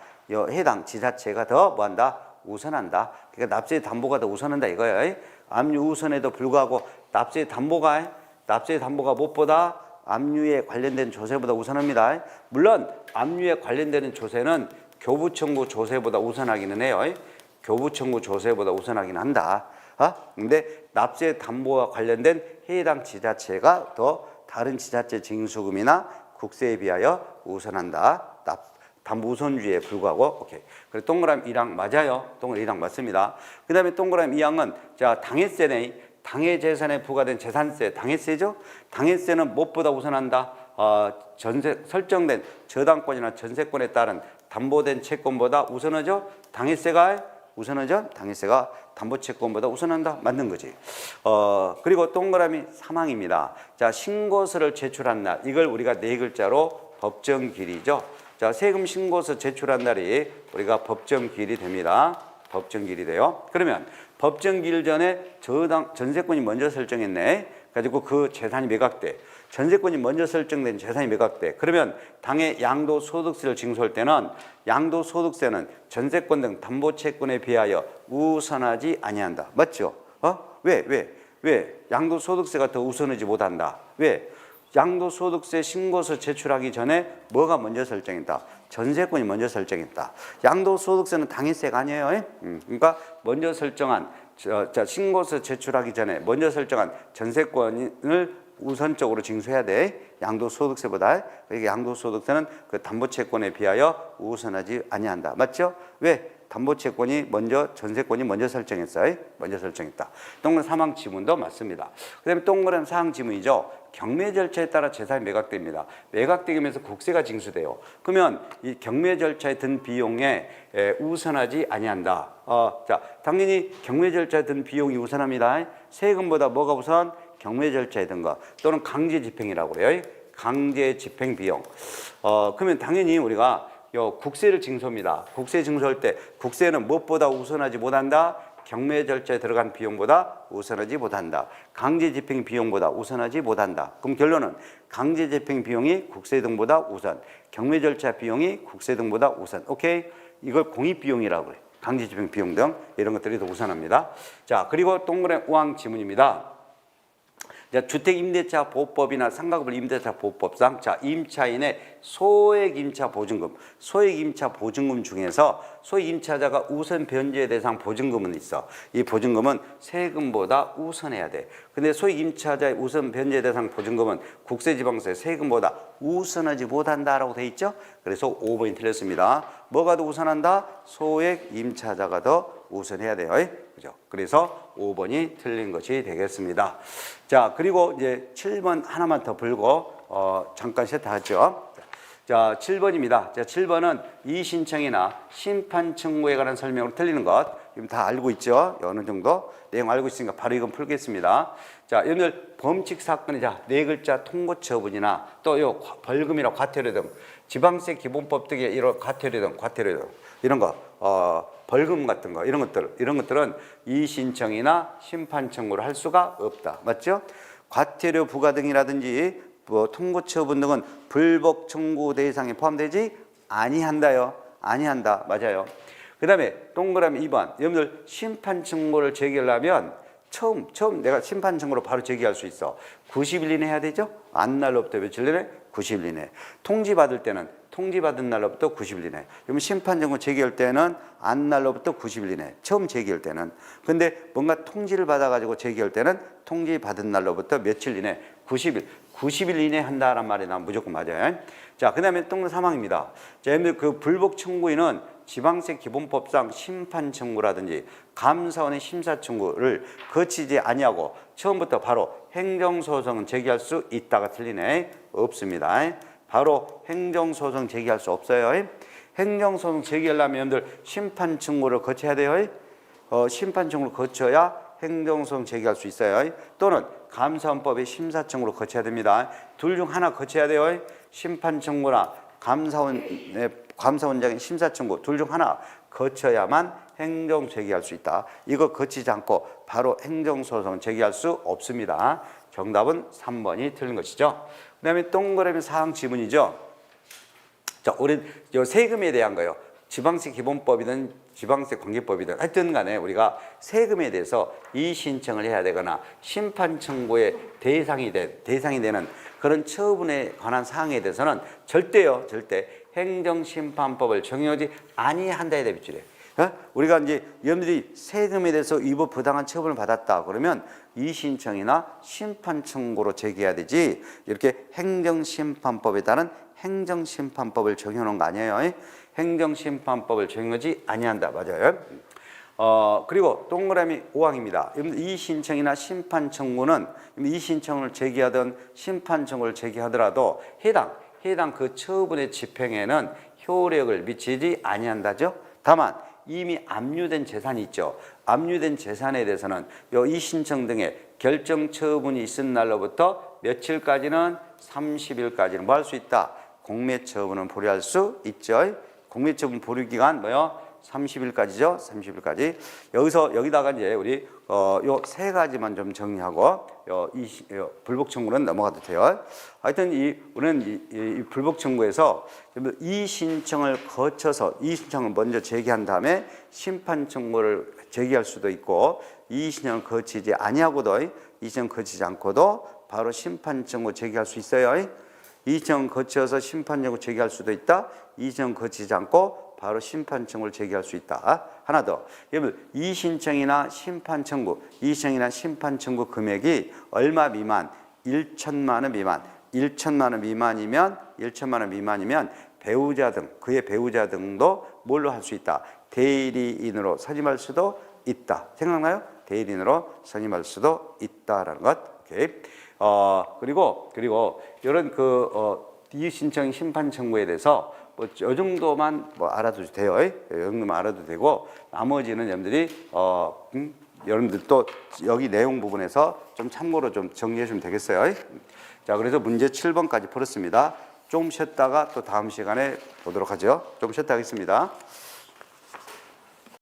Speaker 2: 해당 지자체가 더 뭐한다? 우선한다. 그러니까 납세 담보가 더 우선한다 이거예요. 압류 우선에도 불구하고 납세 담보가 무엇보다 압류에 관련된 조세보다 우선합니다. 물론 압류에 관련되는 조세는 교부청구 조세보다 우선하기는 해요. 교부청구 조세보다 우선하기는 한다. 근데 납세 담보와 관련된 해당 지자체가 더 다른 지자체 징수금이나 국세에 비하여 우선한다. 담보 우선주의에 불구하고. 오케이. 그래서 동그라미 1항 맞아요. 동그라미 1항 맞습니다. 그 다음에 동그라미 2항은 자, 당해세네. 당해 재산에 부과된 재산세, 당해세죠? 당해세는 무엇보다 우선한다? 전세 설정된 저당권이나 전세권에 따른 담보된 채권보다 우선하죠. 당해세가 우선하죠. 당해세가 담보채권보다 우선한다. 맞는 거지. 그리고 동그라미 3항입니다. 자, 신고서를 제출한 날. 이걸 우리가 네 글자로 법정기일이죠. 자, 세금 신고서 제출한 날이 우리가 법정기일이 됩니다. 법정기일이 돼요. 그러면 법정기일 전에 전세권이 먼저 설정했네. 가지고 그 재산이 매각돼. 전세권이 먼저 설정된 재산이 매각돼. 그러면 당해 양도소득세를 징수할 때는 양도소득세는 전세권 등 담보채권에 비하여 우선하지 아니한다. 맞죠? 왜? 양도소득세가 더 우선하지 못한다. 왜? 양도소득세 신고서 제출하기 전에 뭐가 먼저 설정했다? 전세권이 먼저 설정했다. 양도소득세는 당해세가 아니에요. 그러니까 먼저 설정한 신고서 제출하기 전에 먼저 설정한 전세권을 우선적으로 징수해야 돼. 양도소득세보다. 그러니까 양도소득세는 그 담보채권에 비하여 우선하지 아니한다. 맞죠? 왜? 담보채권이 먼저 전세권이 먼저 설정했어요. 먼저 설정했다. 동그란 3항 지문도 맞습니다. 그다음에 동그란 4항 지문이죠. 경매 절차에 따라 재산이 매각됩니다. 매각되기 위해서 국세가 징수돼요. 그러면 이 경매 절차에 든 비용에 우선하지 아니한다. 자, 당연히 경매 절차에 든 비용이 우선합니다. 세금보다 뭐가 우선? 경매 절차에 든 거 또는 강제 집행이라고 그래요. 강제 집행 비용. 그러면 당연히 우리가 국세를 징수합니다. 국세 징수할 때 국세는 무엇보다 우선하지 못한다? 경매 절차에 들어간 비용보다 우선하지 못한다. 강제 집행 비용보다 우선하지 못한다. 그럼 결론은 강제 집행 비용이 국세 등보다 우선, 경매 절차 비용이 국세 등보다 우선. 오케이? 이걸 공익 비용이라고 그래. 강제 집행 비용 등 이런 것들이 더 우선합니다. 자, 그리고 동그란 5항 지문입니다. 주택임대차 보호법이나 상가급을 임대차 보호법상 임차인의 소액임차 보증금, 소액임차 보증금 중에서 소액임차자가 우선 변제 대상 보증금은 있어. 이 보증금은 세금보다 우선해야 돼. 근데 소액임차자의 우선 변제 대상 보증금은 국세지방세 세금보다 우선하지 못한다라고 돼 있죠. 그래서 5번이 틀렸습니다. 뭐가 더 우선한다? 소액임차자가 더 우선해야 돼요. 그죠? 그래서 5번이 틀린 것이 되겠습니다. 자, 그리고 이제 7번 하나만 더 불고 잠깐 세트하죠. 자, 7번입니다. 자, 7번은 이의신청이나 심판 청구에 관한 설명으로 틀리는 것. 지금 다 알고 있죠? 어느 정도 내용 알고 있으니까 바로 이건 풀겠습니다. 자, 여러분들 범칙 사건이 네 글자 통고 처분이나 또 요 벌금이나 과태료 등 지방세 기본법 등의 이런 과태료 등 이런 거 벌금 같은 거 이런 것들은 이의신청이나 심판 청구를 할 수가 없다. 맞죠? 과태료 부과 등이라든지 통고 처분 등은 불복 청구 대상에 포함되지 아니한다요. 아니한다. 맞아요. 그다음에 동그라미 2번. 여러분들 심판 청구를 제기하려면 처음 내가 심판 청구로 바로 제기할 수 있어. 90일 이내 해야 되죠? 안 날로부터 며칠 이내? 90일 이내. 통지받은 날로부터 90일 이내. 그러면 심판 청구 제기할 때는 안 날로부터 90일 이내. 처음 제기할 때는. 근데 뭔가 통지를 받아가지고 제기할 때는 통지받은 날로부터 며칠 이내? 90일 이내 한다란 말이 난 무조건 맞아요. 자, 그 다음에 동그란 3항입니다. 자, 여러분들 그 불복 청구인은 지방세 기본법상 심판 청구라든지 감사원의 심사 청구를 거치지 아니하고 처음부터 바로 행정소송은 제기할 수 있다가 틀리네. 없습니다. 바로 행정소송 제기할 수 없어요. 행정소송 제기하려면 여러분들 심판 청구를 거쳐야 돼요. 심판 청구를 거쳐야 행정소송 제기할 수 있어요. 또는 감사원법의 심사 청구를 거쳐야 됩니다. 둘 중 하나 거쳐야 돼요. 심판 청구나 감사원장의 심사 청구 둘 중 하나 거쳐야만 행정 제기할 수 있다. 이거 거치지 않고 바로 행정소송 제기할 수 없습니다. 정답은 3번이 틀린 것이죠. 그 다음에 동그라미 4항 지문이죠. 자, 우리 세금에 대한 거예요. 지방세 기본법이든 지방세 관계법이든 하여튼 간에 우리가 세금에 대해서 이의신청을 해야 되거나 심판 청구의 대상이 되는 그런 처분에 관한 사항에 대해서는 절대 행정심판법을 적용하지 아니한다에 대해 비추래. 우리가 이제 여러분들이 세금에 대해서 위법 부당한 처분을 받았다 그러면 이의신청이나 심판 청구로 제기해야 되지 이렇게 행정심판법에 따른 행정심판법을 적용하는 거 아니에요. 행정심판법을 적용하지 아니한다. 맞아요. 그리고 동그라미 5항입니다. 이 신청이나 심판 청구는 이 신청을 제기하든 심판 청구를 제기하더라도 해당 그 처분의 집행에는 효력을 미치지 아니한다죠. 다만 이미 압류된 재산이 있죠. 압류된 재산에 대해서는 이 신청 등의 결정 처분이 있은 날로부터 며칠까지는 30일까지는 뭐 할 수 있다. 공매 처분은 보류할 수 있죠. 공매 처분 보류 기간 뭐요? 30일까지죠. 30일까지. 여기다가 이제 우리 요 세 가지만 좀 정리하고 불복 청구는 넘어가도 돼요. 하여튼 우리는 이 불복 청구에서 이 신청을 거쳐서 이 신청을 먼저 제기한 다음에 심판 청구를 제기할 수도 있고 이 신청을 거치지 아니하고도 이 신청 거치지 않고도 바로 심판 청구 제기할 수 있어요. 이 신청 거쳐서 심판 청구 제기할 수도 있다. 이 신청 거치지 않고 바로 심판 청구를 제기할 수 있다. 하나 더. 여러분, 이 신청이나 심판 청구 금액이 얼마 미만? 1천만 원 미만. 1천만 원 미만이면 배우자 등, 그의 배우자 등도 뭘로 할 수 있다? 대리인으로 선임할 수도 있다. 생각나요? 대리인으로 선임할 수도 있다라는 것. 오케이. 그리고 이런 이 신청 심판 청구에 대해서 뭐 이 정도만 뭐 알아도 돼요. 이 정도만 알아도 되고 나머지는 여러분들이 여러분들 또 여기 내용 부분에서 좀 참고로 좀 정리해 주면 되겠어요. 자, 그래서 문제 7번까지 풀었습니다. 좀 쉬었다가 또 다음 시간에 보도록 하죠. 좀 쉬었다 하겠습니다.